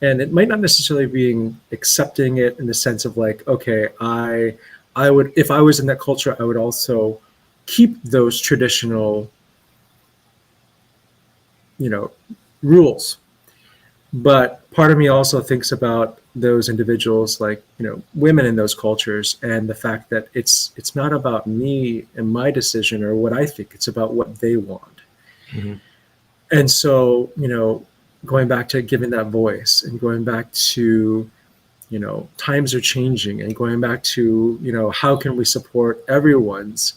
and it might not necessarily be accepting it in the sense of like, okay, I would, if I was in that culture, I would also keep those traditional, you know, rules. But part of me also thinks about those individuals, like, you know, women in those cultures, and the fact that it's not about me and my decision or what I think, it's about what they want. Mm-hmm. And so, you know, going back to giving that voice, and going back to, you know, times are changing, and going back to, you know, how can we support everyone's,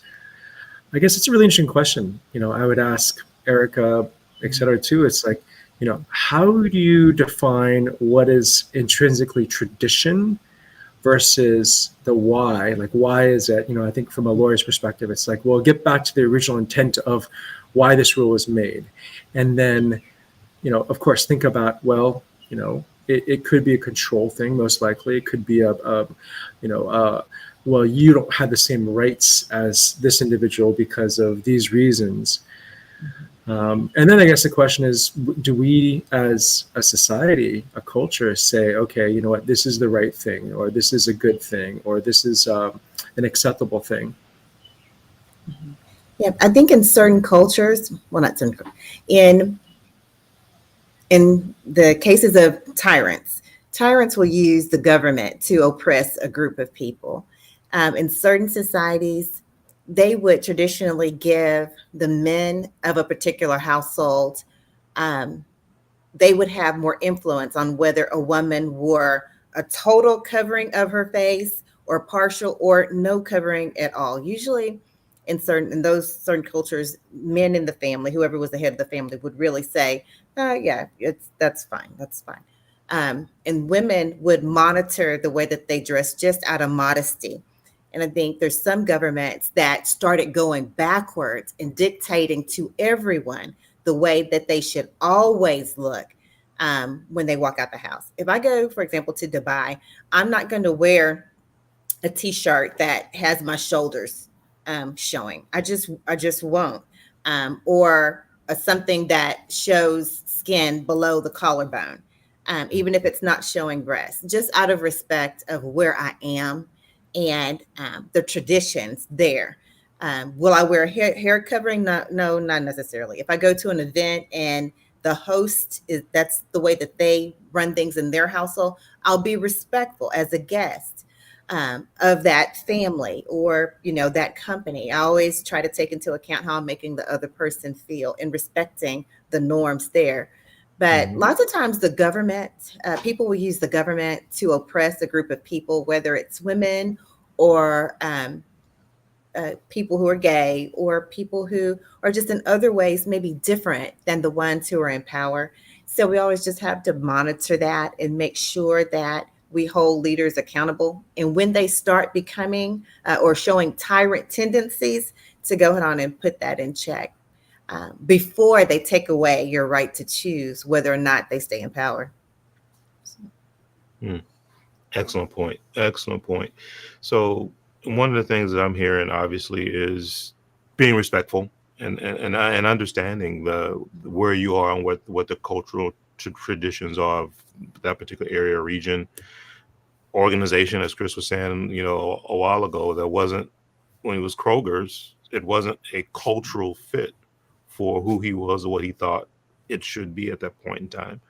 I guess it's a really interesting question. You know, I would ask Erica, et cetera, too. It's like, you know, how do you define what is intrinsically tradition versus the why? Like, why is it, you know, I think from a lawyer's perspective, it's like, well, get back to the original intent of why this rule was made. And then, you know, of course, think about, well, you know, it could be a control thing, most likely. It could be well, you don't have the same rights as this individual because of these reasons. And then I guess the question is, do we as a society, a culture, say, okay, you know what, this is the right thing, or this is a good thing, or this is an acceptable thing? Yeah, I think in certain cultures, well, not certain, in the cases of tyrants will use the government to oppress a group of people. In certain societies, they would traditionally give the men of a particular household, they would have more influence on whether a woman wore a total covering of her face or partial or no covering at all. Usually in those certain cultures, men in the family, whoever was the head of the family, would really say, yeah, that's fine. And women would monitor the way that they dress just out of modesty. And I think there's some governments that started going backwards and dictating to everyone the way that they should always look when they walk out the house. If I go, for example, to Dubai, I'm not going to wear a t-shirt that has my shoulders showing. I just won't. Or something that shows skin below the collarbone, even if it's not showing breasts, just out of respect of where I am and the traditions there. Will I wear hair covering? No, not necessarily. If I go to an event and the host that's the way that they run things in their household, I'll be respectful as a guest of that family or, you know, that company. I always try to take into account how I'm making the other person feel and respecting the norms there. But lots of times the government, people will use the government to oppress a group of people, whether it's women or people who are gay or people who are just in other ways maybe different than the ones who are in power. So we always just have to monitor that and make sure that we hold leaders accountable. And when they start becoming or showing tyrant tendencies, to go ahead on and put that in check before they take away your right to choose whether or not they stay in power. Excellent point. Excellent point. So one of the things that I'm hearing, obviously, is being respectful and understanding where you are and what the cultural traditions are of that particular area or region, organization, as Chris was saying, a while ago, that wasn't, when he was Kroger's, it wasn't a cultural fit for who he was or what he thought it should be at that point in time.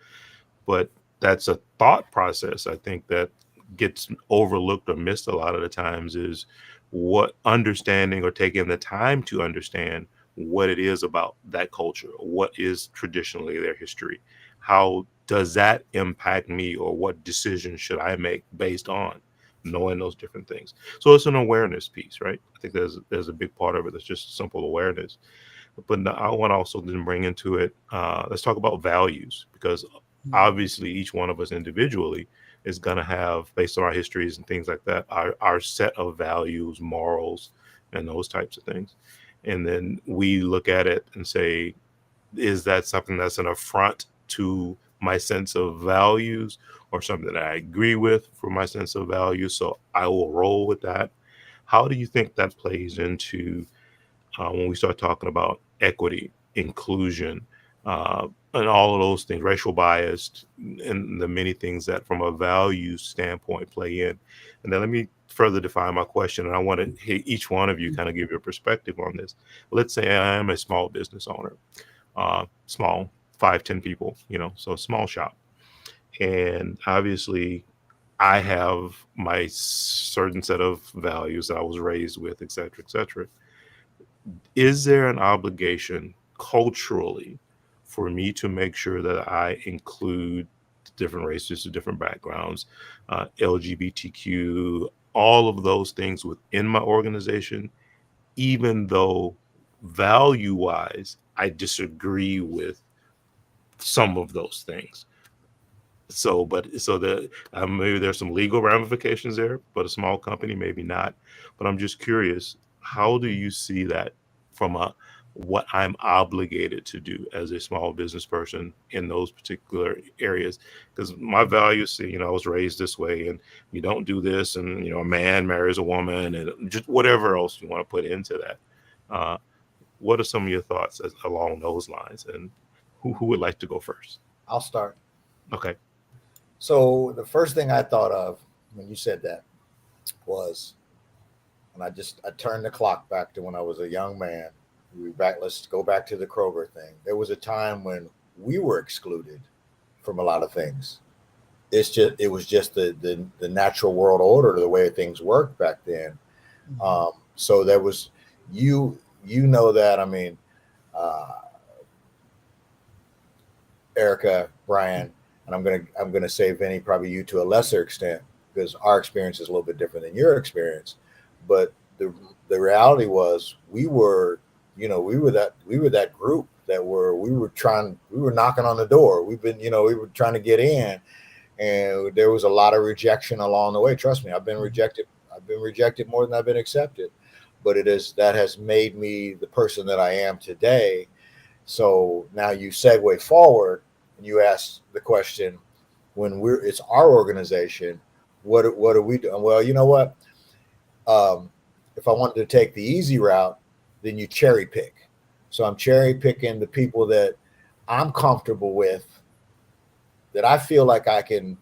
But that's a thought process, I think, that gets overlooked or missed a lot of the times, is what understanding or taking the time to understand what it is about that culture, what is traditionally their history, how does that impact me, or what decisions should I make based on knowing those different things. So it's an awareness piece, right? I think there's a big part of it that's just simple awareness. But I want to also then bring into it, let's talk about values, because obviously each one of us individually is going to have, based on our histories and things like that, our set of values, morals, and those types of things. And then we look at it and say, is that something that's an affront to my sense of values, or something that I agree with for my sense of values? So I will roll with that. How do you think that plays into when we start talking about equity, inclusion, and all of those things, racial bias, and the many things that from a value standpoint play in? And then let me further define my question, and I want to hear each one of you kind of give your perspective on this. Let's say I am a small business owner, small, 5-10 people, so a small shop. And obviously I have my certain set of values that I was raised with, et cetera, et cetera. Is there an obligation culturally for me to make sure that I include different races, different backgrounds, LGBTQ, all of those things within my organization, even though value-wise I disagree with some of those things? So maybe there's some legal ramifications there, but a small company, maybe not. But I'm just curious, how do you see that from what I'm obligated to do as a small business person in those particular areas? Because my values, I was raised this way, and you don't do this, and a man marries a woman, and just whatever else you want to put into that. What are some of your thoughts along those lines? And who would like to go first? I'll start. Okay. So the first thing I thought of when you said that was, when I turned the clock back to when I was a young man. Let's go back to the Kroger thing. There was a time when we were excluded from a lot of things. It was just the natural world order, the way things worked back then. So there was, that, I mean, Erica, Bryan, and I'm gonna say Vinny, probably you to a lesser extent, because our experience is a little bit different than your experience. But the reality was, we were that group that we were knocking on the door. We were trying to get in, and there was a lot of rejection along the way. Trust me, I've been rejected more than I've been accepted. But that has made me the person that I am today. So now you segue forward and you ask the question, when it's our organization, what are we doing? Well, you know what? If I wanted to take the easy route, then you cherry pick. So I'm cherry picking the people that I'm comfortable with, that I feel like I can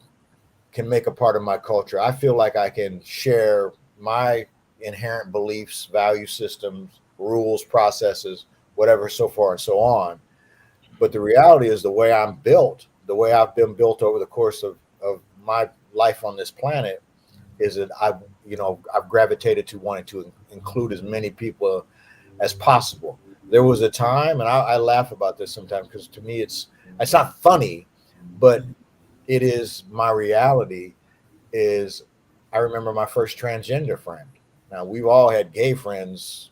make a part of my culture. I feel like I can share my inherent beliefs, value systems, rules, processes, whatever, so far and so on. But the reality is, the way I'm built, the way I've been built over the course of my life on this planet, is that I've gravitated to wanting to include as many people as possible. There was a time, and I laugh about this sometimes, because to me it's not funny, but it is my reality. Is I remember my first transgender friend. Now, we've all had gay friends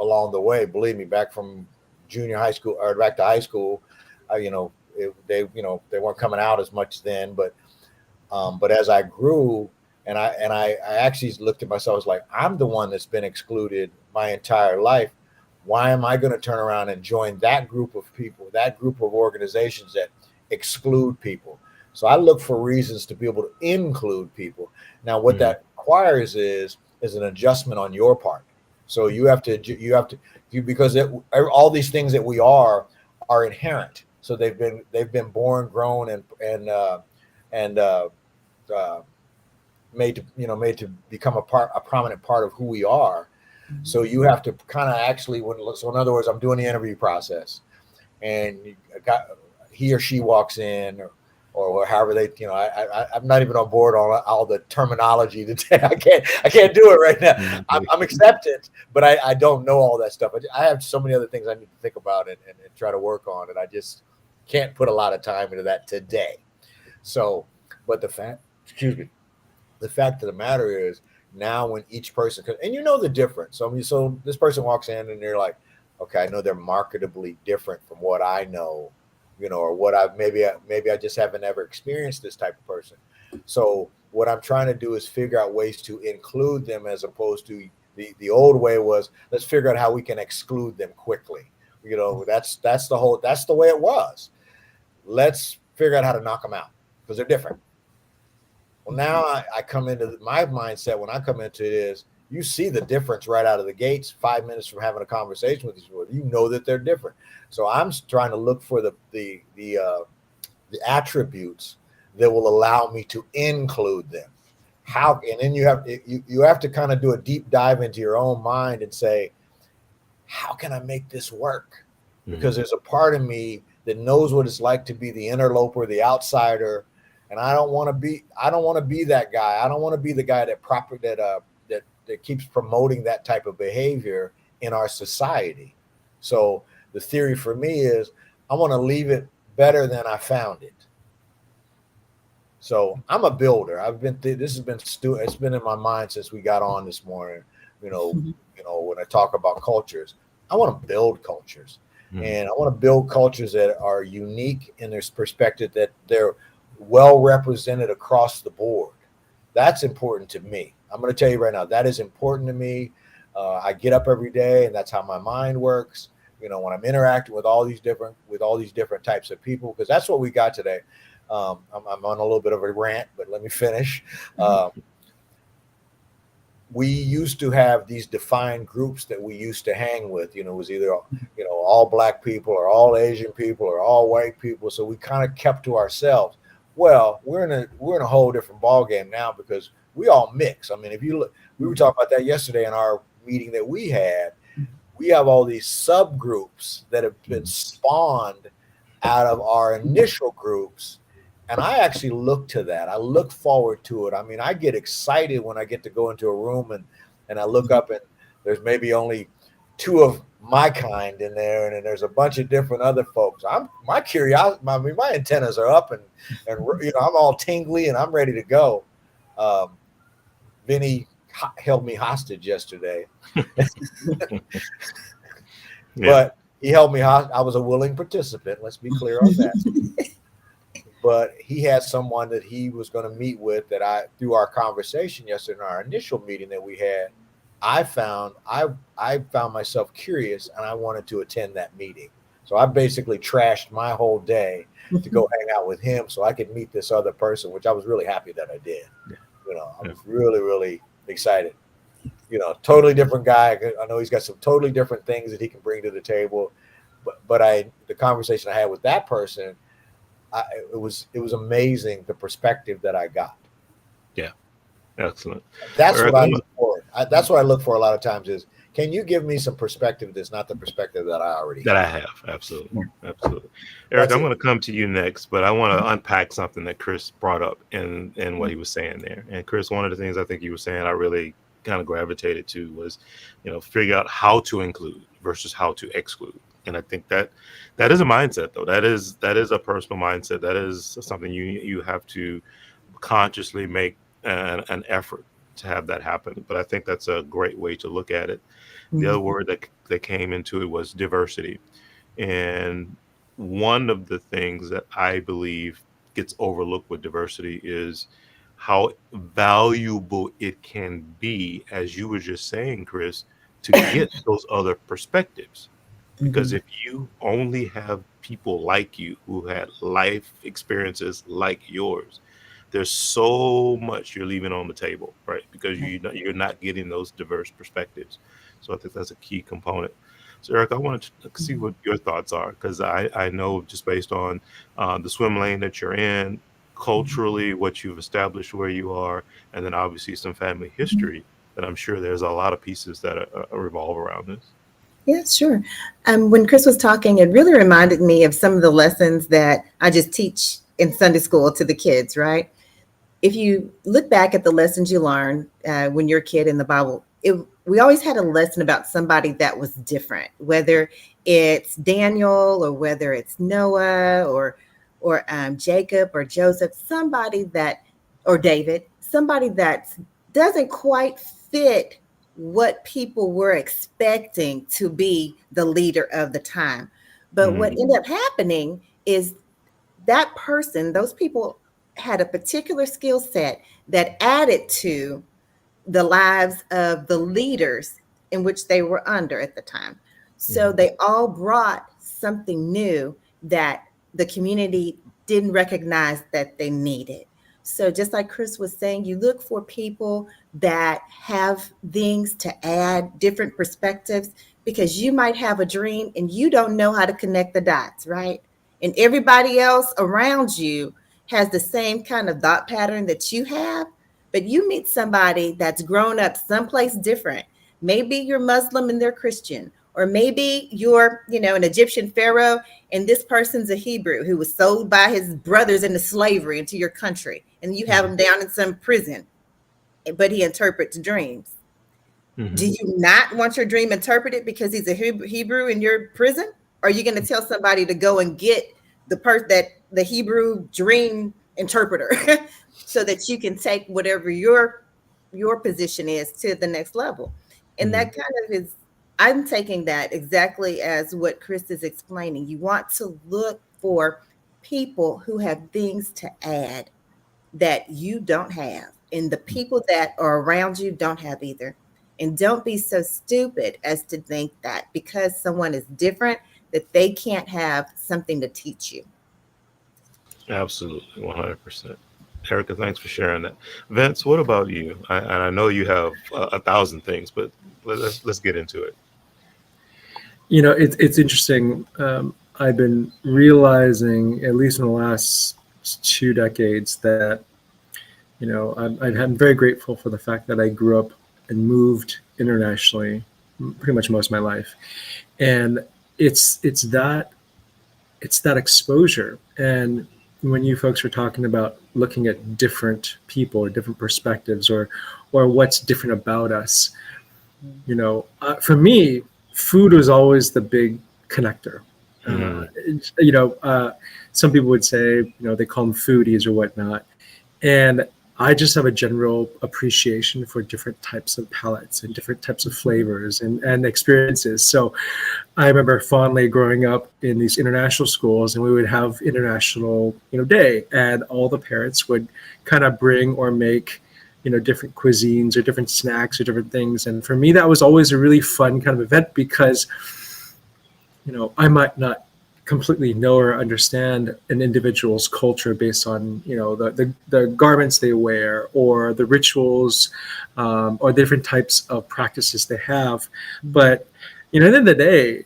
along the way. Believe me, back from junior high school or back to high school, they weren't coming out as much then. But as I grew, and I actually looked at myself, I was like, I'm the one that's been excluded my entire life. Why am I going to turn around and join that group of people, that group of organizations that exclude people? So I look for reasons to be able to include people. Now, what that requires is an adjustment on your part. So you have to because all these things that we are inherent. So they've been born, grown, and made to become a prominent part of who we are. So you have to kind of actually so in other words, I'm doing the interview process, and he or she walks in, or however they, I'm not even on board on all the terminology today. I can't do it right now. I'm accepted, but I don't know all that stuff. I have so many other things I need to think about and try to work on, and I just can't put a lot of time into that today. So, but the fact of the matter is, now when each person and the difference. So so this person walks in and they're like, okay, I know they're marketably different from what I know, or what I've maybe I just haven't ever experienced this type of person. So what I'm trying to do is figure out ways to include them, as opposed to the old way was, let's figure out how we can exclude them quickly. That's the way it was. Let's figure out how to knock them out because they're different. Well, now I come into my mindset when I come into it is, you see the difference right out of the gates 5 minutes from having a conversation with these people. You know that they're different. So I'm trying to look for the attributes that will allow me to include them. How? And then you have to kind of do a deep dive into your own mind and say, how can I make this work? Because there's a part of me that knows what it's like to be the interloper, the outsider. And I don't want to be that guy. I don't want to be the guy that keeps promoting that type of behavior in our society. So the theory for me is, I want to leave it better than I found it. So I'm a builder. It's been in my mind since we got on this morning. When I talk about cultures, I want to build cultures, and I want to build cultures that are unique in their perspective, that they're well represented across the board. That's important to me. I'm going to tell you right now, that is important to me. I get up every day, and that's how my mind works. When I'm interacting with all these different types of people, because that's what we got today. I'm on a little bit of a rant, but let me finish. We used to have these defined groups that we used to hang with. It was either all Black people, or all Asian people, or all white people. So we kind of kept to ourselves. Well, we're in a whole different ballgame now, because we all mix. I mean, if you look, we were talking about that yesterday in our meeting that we had. We have all these subgroups that have been spawned out of our initial groups. And I actually look to that. I look forward to it. I mean, I get excited when I get to go into a room and I look up and there's maybe only two of my kind in there, and then there's a bunch of different other folks. My curiosity, my antennas are up, and I'm all tingly and I'm ready to go. Vinny held me hostage yesterday, but he held me hostage. I was a willing participant. Let's be clear on that. But he had someone that he was going to meet with, that through our conversation yesterday, in our initial meeting that we had, I found myself curious, and I wanted to attend that meeting. So I basically trashed my whole day to go hang out with him so I could meet this other person, which I was really happy that I did. I was really, really excited. Totally different guy. I know he's got some totally different things that he can bring to the table. But the conversation I had with that person, it was amazing, the perspective that I got. Yeah, excellent. That's what I look for. That's what I look for a lot of times is, can you give me some perspective that's not the perspective that I already have? Absolutely. Eric, I'm going to come to you next, but I want to unpack something that Chris brought up in what he was saying there. And Chris, one of the things I think you were saying I really kind of gravitated to was, figure out how to include versus how to exclude. And I think that is a mindset, though. That is a personal mindset. That is something you have to consciously make an effort to have that happen. But I think that's a great way to look at it. The other word that came into it was diversity. And one of the things that I believe gets overlooked with diversity is how valuable it can be, as you were just saying, Chris, to get those other perspectives. Because if you only have people like you who had life experiences like yours, there's so much you're leaving on the table, right? Because you're not getting those diverse perspectives. So I think that's a key component. So Eric, I wanted to see what your thoughts are, because I know just based on the swim lane that you're in, culturally, what you've established where you are, and then obviously some family history, that I'm sure there's a lot of pieces that revolve around this. Yeah, sure. When Chris was talking, it really reminded me of some of the lessons that I just teach in Sunday school to the kids, right? If you look back at the lessons you learned when you're a kid in the Bible, we always had a lesson about somebody that was different, whether it's Daniel or whether it's Noah or Jacob or Joseph, or David, somebody that doesn't quite fit what people were expecting to be the leader of the time. But what ended up happening is that person, those people had a particular skill set that added to the lives of the leaders in which they were under at the time. So they all brought something new that the community didn't recognize that they needed. So just like Chris was saying, you look for people that have things to add, different perspectives, because you might have a dream and you don't know how to connect the dots, right? And everybody else around you has the same kind of thought pattern that you have, but you meet somebody that's grown up someplace different. Maybe you're Muslim and they're Christian, or maybe you're, an Egyptian pharaoh and this person's a Hebrew who was sold by his brothers into slavery into your country, and you have him down in some prison, but he interprets dreams. Do you not want your dream interpreted because he's a Hebrew in your prison? Or are you going to tell somebody to go and get the Hebrew dream interpreter so that you can take whatever your position is to the next level? And that kind of is, I'm taking that exactly as what Chris is explaining. You want to look for people who have things to add that you don't have, and the people that are around you don't have either. And don't be so stupid as to think that because someone is different, that they can't have something to teach you. Absolutely, 100%. Erica, thanks for sharing that. Vince, what about you? I know you have 1,000 things, but let's get into it. It's interesting. I've been realizing, at least in the last 2 decades, that I'm very grateful for the fact that I grew up and moved internationally pretty much most of my life, and it's that exposure. And when you folks were talking about looking at different people or different perspectives or what's different about us, for me, food was always the big connector. Some people would say, they call them foodies or whatnot. And I just have a general appreciation for different types of palates and different types of flavors and experiences. So I remember fondly growing up in these international schools, and we would have international, day, and all the parents would kind of bring or make, different cuisines or different snacks or different things. And for me, that was always a really fun kind of event because, I might not completely know or understand an individual's culture based on the garments they wear or the rituals or different types of practices they have, but at the end of the day,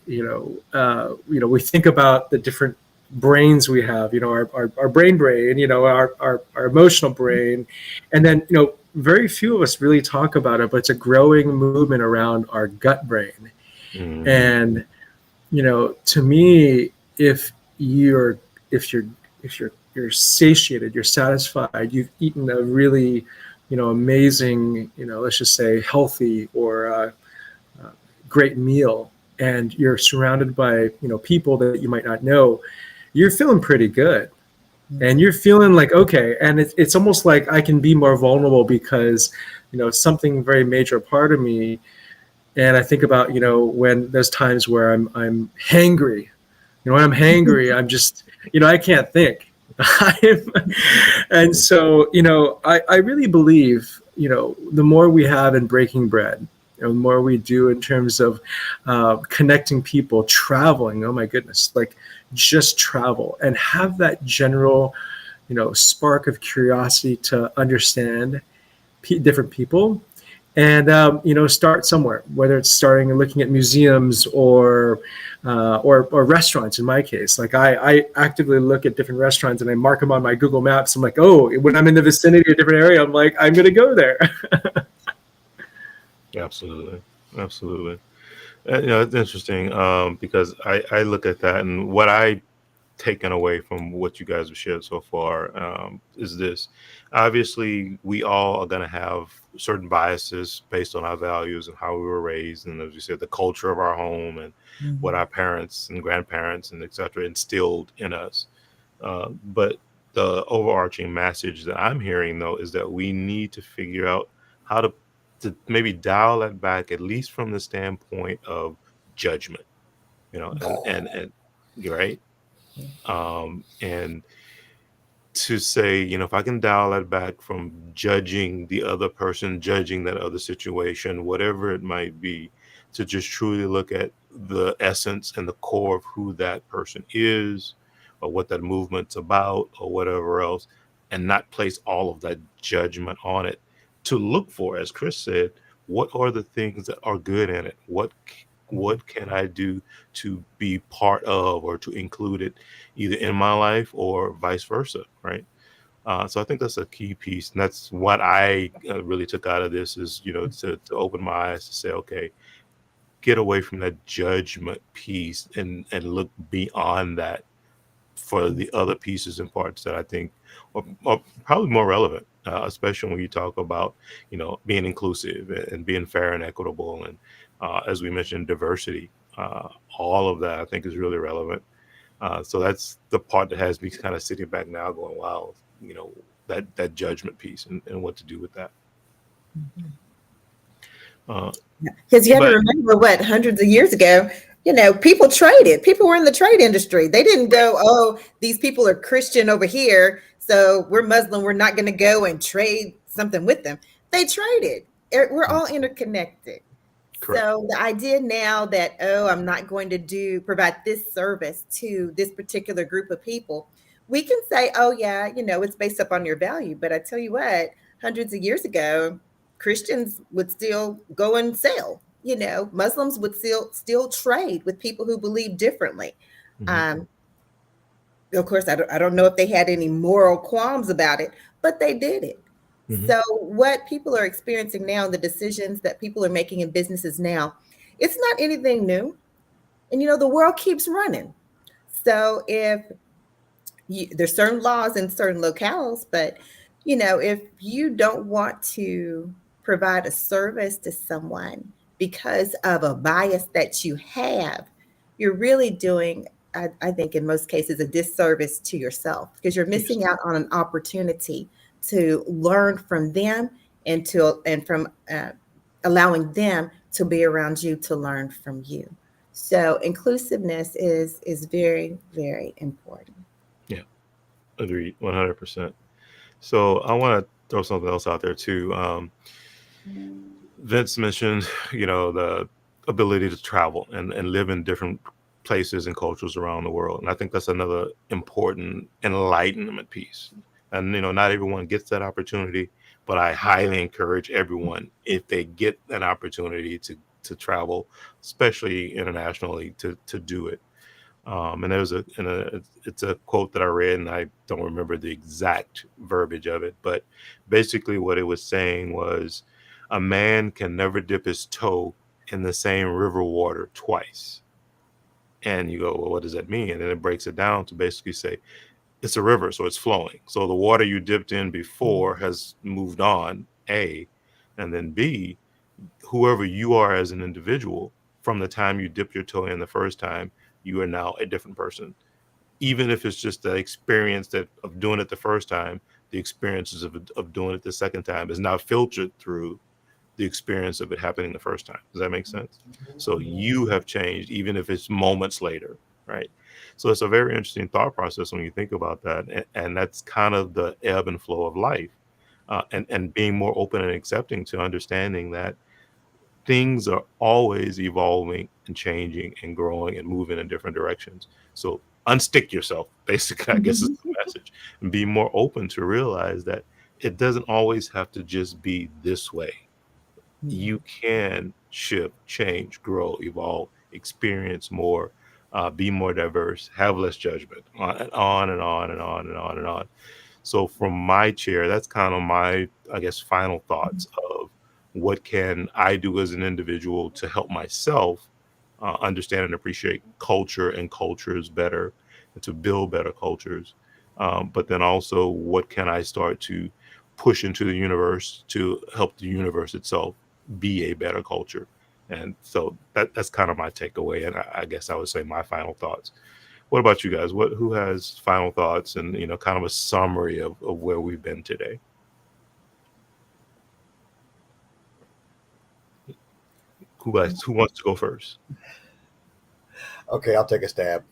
we think about the different brains we have, our brain, our emotional brain, and then very few of us really talk about it, but it's a growing movement around our gut brain. And to me, if you're satiated, you're satisfied, you've eaten a really, amazing, let's just say healthy or great meal, and you're surrounded by, people that you might not know, you're feeling pretty good. And you're feeling like, okay. And it's almost like I can be more vulnerable because, something very major part of me. And I think about, when there's times where I'm hangry. When I'm hangry, I'm just, I can't think. And so, I really believe, the more we have in breaking bread, the more we do in terms of connecting people, traveling, oh my goodness, like just travel and have that general, spark of curiosity to understand different people. and start somewhere, whether it's starting and looking at museums or restaurants. In my case, like I actively look at different restaurants and I mark them on my Google Maps. I'm like, oh, when I'm in the vicinity of a different area, I'm like, I'm going to go there. Absolutely. It's interesting because I look at that, and what I taken away from what you guys have shared so far is this. Obviously, we all are going to have certain biases based on our values and how we were raised, and as you said, the culture of our home and what our parents and grandparents and et cetera instilled in us. But the overarching message that I'm hearing, though, is that we need to figure out how to maybe dial that back, at least from the standpoint of judgment, and you're right. And to say, if I can dial that back from judging the other person, judging that other situation, whatever it might be, to just truly look at the essence and the core of who that person is, or what that movement's about, or whatever else, and not place all of that judgment on it. To look for, as Chris said, what are the things that are good in it? What can I do to be part of or to include it either in my life or vice versa, right? So I think that's a key piece, and that's what I really took out of this is, to open my eyes to say, okay, get away from that judgment piece and look beyond that for the other pieces and parts that I think are probably more relevant, especially when you talk about, being inclusive and being fair and equitable. And as we mentioned, diversity, all of that I think is really relevant. So that's the part that has me kind of sitting back now going, wow, that judgment piece and what to do with that. Because you have to remember what hundreds of years ago, people traded. People were in the trade industry. They didn't go, oh, these people are Christian over here, so we're Muslim. We're not going to go and trade something with them. They traded. We're all interconnected. Correct. So the idea now that, oh, I'm not going to provide this service to this particular group of people, we can say, oh, yeah, it's based upon your value. But I tell you what, hundreds of years ago, Christians would still go and sell. Muslims would still trade with people who believe differently. Mm-hmm. Of course, I don't know if they had any moral qualms about it, but they did it. Mm-hmm. So what people are experiencing now, the decisions that people are making in businesses now, it's not anything new. And, the world keeps running. So if there's certain laws in certain locales, but, if you don't want to provide a service to someone because of a bias that you have, you're really doing, I think in most cases, a disservice to yourself, because you're missing out on an opportunity to learn from them and from allowing them to be around you to learn from you. So inclusiveness is very, very important. Yeah, agreed, 100%. So I want to throw something else out there too. Vince mentioned, the ability to travel and live in different places and cultures around the world. And I think that's another important enlightenment piece. And, not everyone gets that opportunity, but I highly encourage everyone, if they get an opportunity to travel, especially internationally, to do it. And there's it's a quote that I read, and I don't remember the exact verbiage of it, but basically what it was saying was, a man can never dip his toe in the same river water twice. And you go, well, what does that mean? And then it breaks it down to basically say, it's a river, so it's flowing. So the water you dipped in before has moved on, A, and then B, whoever you are as an individual, from the time you dip your toe in the first time, you are now a different person. Even if it's just the experience of doing it the first time, the experiences of doing it the second time is now filtered through the experience of it happening the first time. Does that make sense? So you have changed, even if it's moments later, right? So it's a very interesting thought process when you think about that. And that's kind of the ebb and flow of life, and being more open and accepting to understanding that things are always evolving and changing and growing and moving in different directions. So unstick yourself, basically, I guess is the message, and be more open to realize that it doesn't always have to just be this way. you can shift, change, grow, evolve, experience more, be more diverse, have less judgment, on and on and on and on and on. So from my chair, that's kind of my, I guess, final thoughts of what can I do as an individual to help myself understand and appreciate culture and cultures better, and to build better cultures. But then also, what can I start to push into the universe to help the universe itself be a better culture? And so that's kind of my takeaway. And I guess I would say my final thoughts. What about you guys? Who has final thoughts and, kind of a summary of where we've been today? Who wants to go first? Okay, I'll take a stab.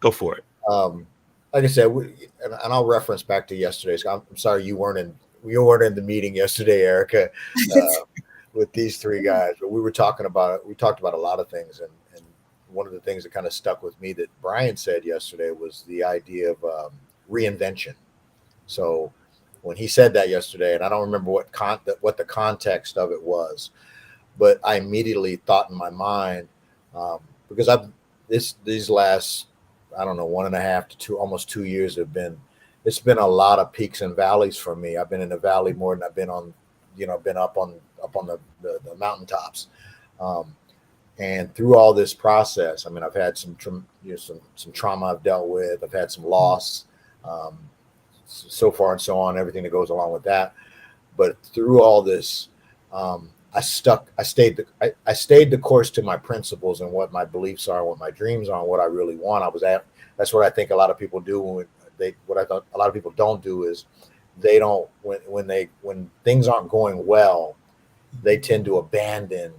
Go for it. Like I said, and I'll reference back to yesterday's. I'm sorry you weren't in the meeting yesterday, Erica, with these three guys. But we talked about a lot of things, and one of the things that kind of stuck with me that Bryan said yesterday was the idea of reinvention. So when he said that yesterday, and I don't remember what the context of it was, but I immediately thought in my mind, because these last, I don't know, 1.5 to 2, almost 2 years it's been a lot of peaks and valleys for me. I've been in the valley more than I've been on, been up on the mountaintops. And through all this process, I mean, I've had some trauma I've dealt with. I've had some loss, so far and so on, everything that goes along with that. But through all this, I stayed the course to my principles and what my beliefs are, what my dreams are, and what I really want. That's what I think a lot of people do what I thought a lot of people don't do is they don't, when things aren't going well, they tend to abandon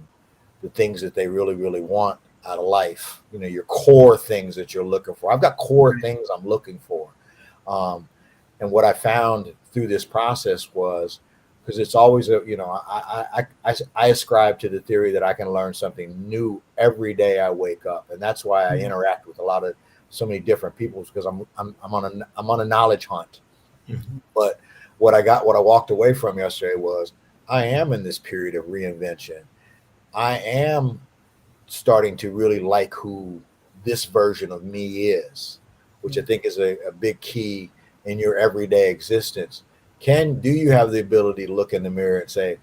the things that they really, really want out of life. Your core things that you're looking for. I've got core things I'm looking for. And what I found through this process was, because it's always I ascribe to the theory that I can learn something new every day I wake up, and that's why I interact with so many different people, because I'm on a knowledge hunt. Mm-hmm. But what I walked away from yesterday was, I am in this period of reinvention. I am starting to really like who this version of me is, which I think is a big key in your everyday existence. Do you have the ability to look in the mirror and say,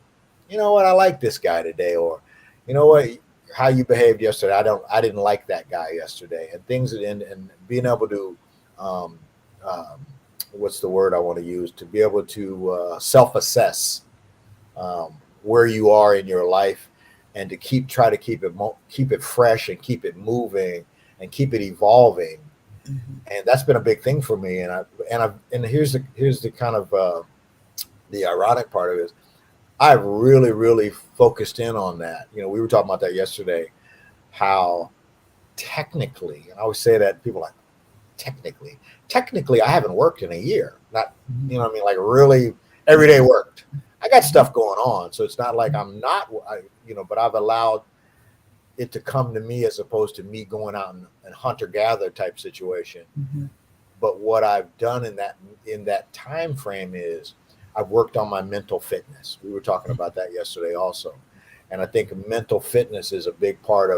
you know what, I like this guy today, or you know what, how you behaved yesterday, I didn't like that guy yesterday, and things and being able to what's the word I want to use, to be able to self-assess where you are in your life, and to try to keep it fresh and keep it moving and keep it evolving. Mm-hmm. And that's been a big thing for me. And here's the kind of the ironic part of it is, I've really, really focused in on that. We were talking about that yesterday, how technically, and I always say that, people are like, technically, I haven't worked in a year. Not, like really everyday worked. I got stuff going on, so it's not like I'm not, but I've allowed it to come to me as opposed to me going out and hunter-gatherer type situation. Mm-hmm. But what I've done in that time frame is I've worked on my mental fitness. We were talking about that yesterday also, and I think mental fitness is a big part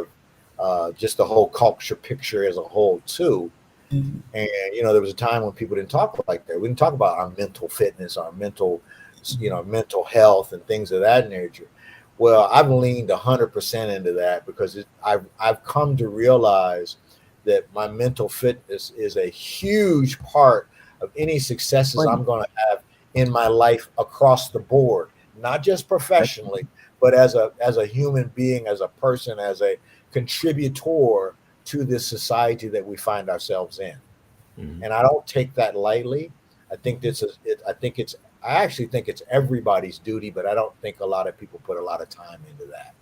of just the whole culture picture as a whole too. Mm-hmm. And there was a time when people didn't talk like that. We didn't talk about our mental fitness, our mental health and things of that nature. Well, I've leaned 100% into that, because I've come to realize that my mental fitness is a huge part of any successes I'm going to have in my life across the board, not just professionally, but as a human being, as a person, as a contributor to this society that we find ourselves in. Mm-hmm. And I don't take that lightly. I actually think it's everybody's duty, but I don't think a lot of people put a lot of time into that.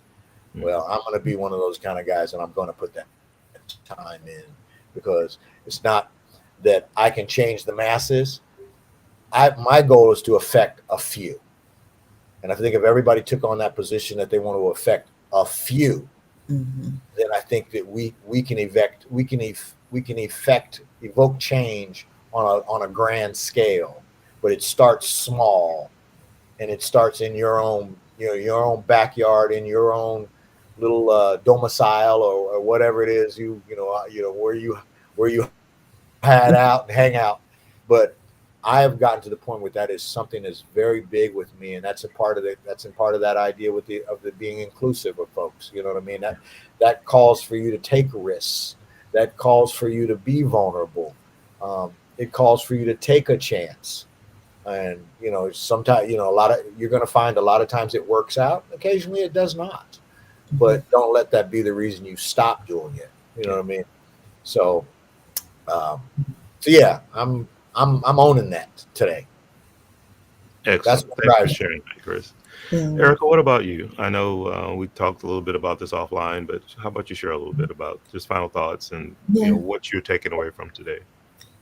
Mm-hmm. Well, I'm going to be one of those kind of guys, and I'm going to put that time in, because it's not that I can change the masses. My goal is to affect a few. And I think if everybody took on that position that they want to affect a few, mm-hmm. then I think that we can evoke change on a grand scale. But it starts small, and it starts in your own your own backyard, in your own little domicile, or whatever it is where you hang out. But I have gotten to the point where that is something that's very big with me, and that's a part of that idea with the being inclusive of folks. You know what I mean? That calls for you to take risks. That calls for you to be vulnerable. It calls for you to take a chance. And sometimes you're going to find a lot of times it works out. Occasionally it does not. But don't let that be the reason you stop doing it. You know what I mean? So yeah, I'm owning that today. Excellent. That's what Thanks for drives sharing that, Chris. Yeah. Erica, what about you? I know we talked a little bit about this offline, but how about you share a little bit about just final thoughts and Yeah. what you're taking away from today?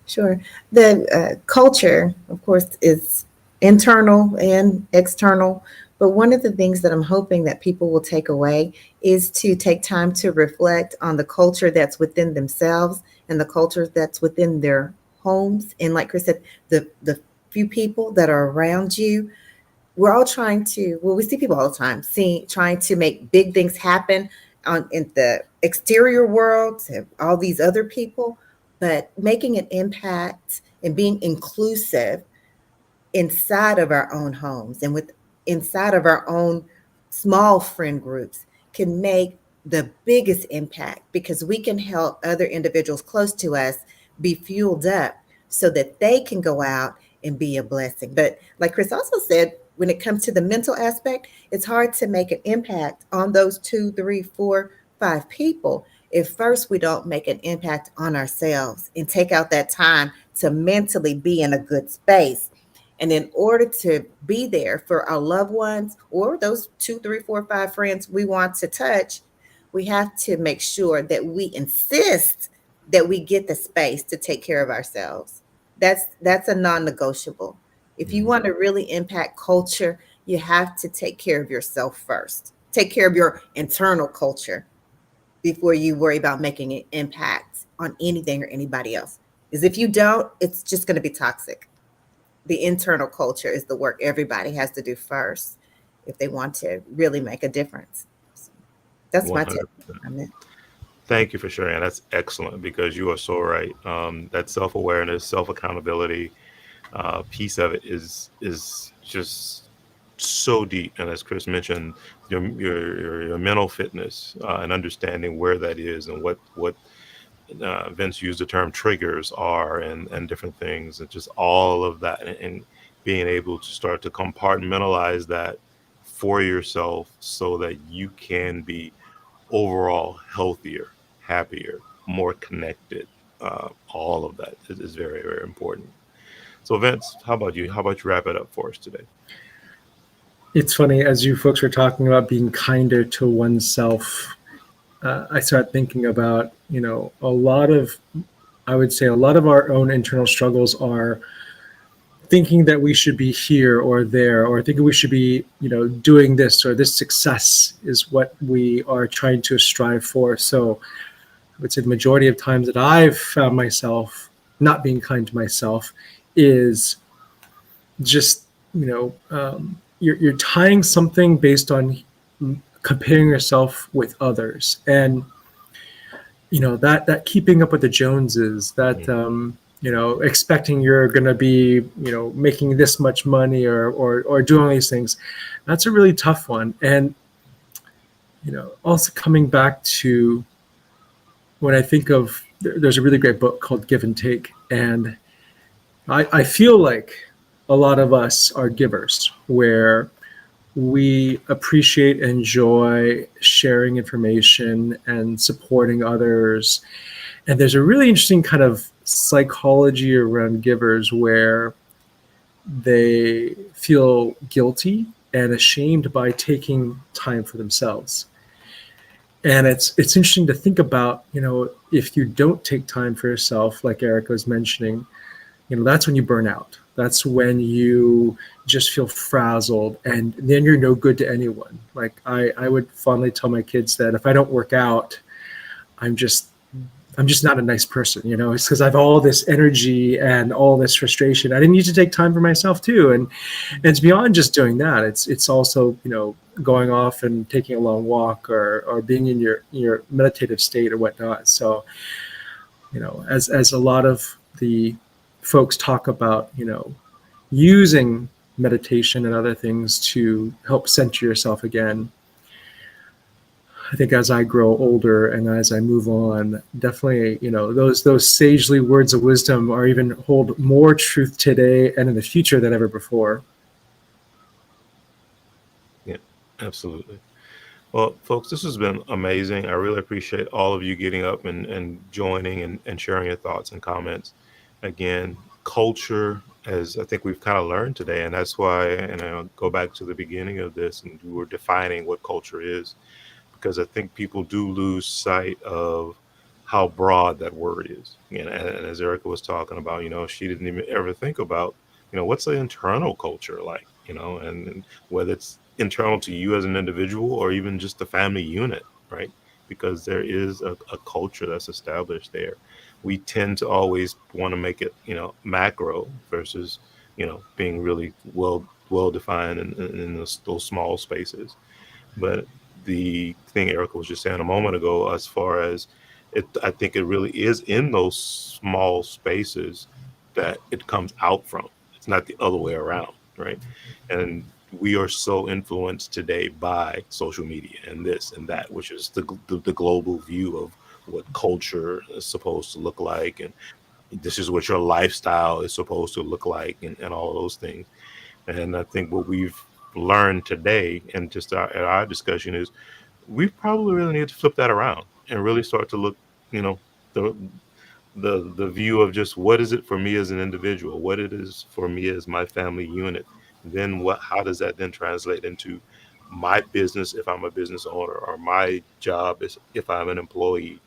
Sure. The culture, of course, is internal and external. But one of the things that I'm hoping that people will take away is to take time to reflect on the culture that's within themselves and the culture that's within their homes. And like Chris said, the few people that are around you. We're all trying to, well, we see people all the time, trying to make big things happen in the exterior world to all these other people, but making an impact and being inclusive inside of our own homes and inside of our own small friend groups can make the biggest impact, because we can help other individuals close to us be fueled up so that they can go out and be a blessing. But like Chris also said, when it comes to the mental aspect, it's hard to make an impact on those 2, 3, 4, 5 people if first we don't make an impact on ourselves and take out that time to mentally be in a good space. And in order to be there for our loved ones or those 2, 3, 4, 5 friends we want to touch, we have to make sure that we insist that we get the space to take care of ourselves. That's a non-negotiable. If you want to really impact culture, you have to take care of yourself first. Take care of your internal culture before you worry about making an impact on anything or anybody else. Because if you don't, it's just going to be toxic. The internal culture is the work everybody has to do first if they want to really make a difference. So that's my tip on that. Thank you for sharing. That's excellent, because you are so right. That self-awareness, self-accountability piece of it is just so deep. And as Chris mentioned, your mental fitness and understanding where that is and what Vince used the term triggers are and different things, and just all of that, and being able to start to compartmentalize that for yourself so that you can be overall healthier, happier, more connected. All of that is very, very important. So Vince, how about you? How about you wrap it up for us today? It's funny, as you folks were talking about being kinder to oneself, I start thinking about, I would say a lot of our own internal struggles are thinking that we should be here or there, or thinking we should be, doing this, or this success is what we are trying to strive for. So I would say the majority of times that I've found myself not being kind to myself is just, you're tying something based on comparing yourself with others, and that keeping up with the Joneses, that expecting you're going to be making this much money or doing all these things. That's a really tough one. And also coming back to when I think of, there's a really great book called Give and Take, and I feel like a lot of us are givers, where we appreciate, enjoy sharing information and supporting others. And there's a really interesting kind of psychology around givers where they feel guilty and ashamed by taking time for themselves. And it's interesting to think about, if you don't take time for yourself, like Erica was mentioning, that's when you burn out. That's when you just feel frazzled, and then you're no good to anyone. Like I would fondly tell my kids that if I don't work out, I'm I'm just not a nice person, it's because I have all this energy and all this frustration. I didn't need to take time for myself too. And it's beyond just doing that. It's also, going off and taking a long walk or being in your meditative state or whatnot. So, as a lot of the folks talk about, using meditation and other things to help center yourself again, I think as I grow older and as I move on, definitely, those sagely words of wisdom are even hold more truth today and in the future than ever before. Yeah, absolutely. Well, folks, this has been amazing. I really appreciate all of you getting up and joining and sharing your thoughts and comments. Again, culture, as I think we've kind of learned today, and that's why, and I'll go back to the beginning of this, and we were defining what culture is, because I think people do lose sight of how broad that word is. And as Erica was talking about, she didn't even ever think about, what's the internal culture like, and whether it's internal to you as an individual or even just the family unit, right? Because there is a culture that's established there. We tend to always want to make it, macro versus, being really well defined in those small spaces. But the thing Erica was just saying a moment ago, as far as it, I think it really is in those small spaces that it comes out from. It's not the other way around, right? And we are so influenced today by social media and this and that, which is the global view of what culture is supposed to look like, and this is what your lifestyle is supposed to look like, and all of those things. And I think what we've learned today, and just our discussion, is we probably really need to flip that around and really start to look, the the view of just what is it for me as an individual, what it is for me as my family unit, then how does that then translate into my business if I'm a business owner, or my job is if I'm an employee,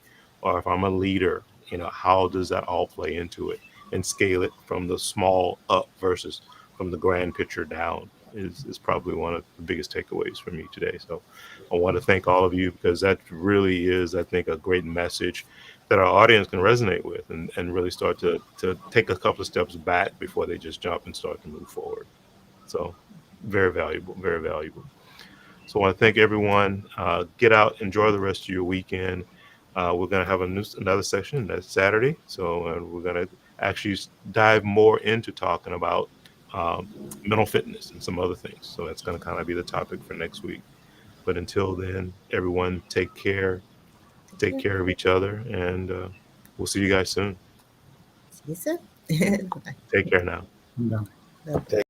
or if I'm a leader, how does that all play into it, and scale it from the small up versus from the grand picture down is probably one of the biggest takeaways for me today. So I want to thank all of you, because that really is, I think, a great message that our audience can resonate with, and really start to take a couple of steps back before they just jump and start to move forward. So very valuable, very valuable. So I want to thank everyone. Get out, enjoy the rest of your weekend. We're going to have another section that's Saturday. So we're going to actually dive more into talking about mental fitness and some other things. So that's going to kind of be the topic for next week. But until then, everyone take care of each other, and we'll see you guys soon. See you soon. Take care now. No. Take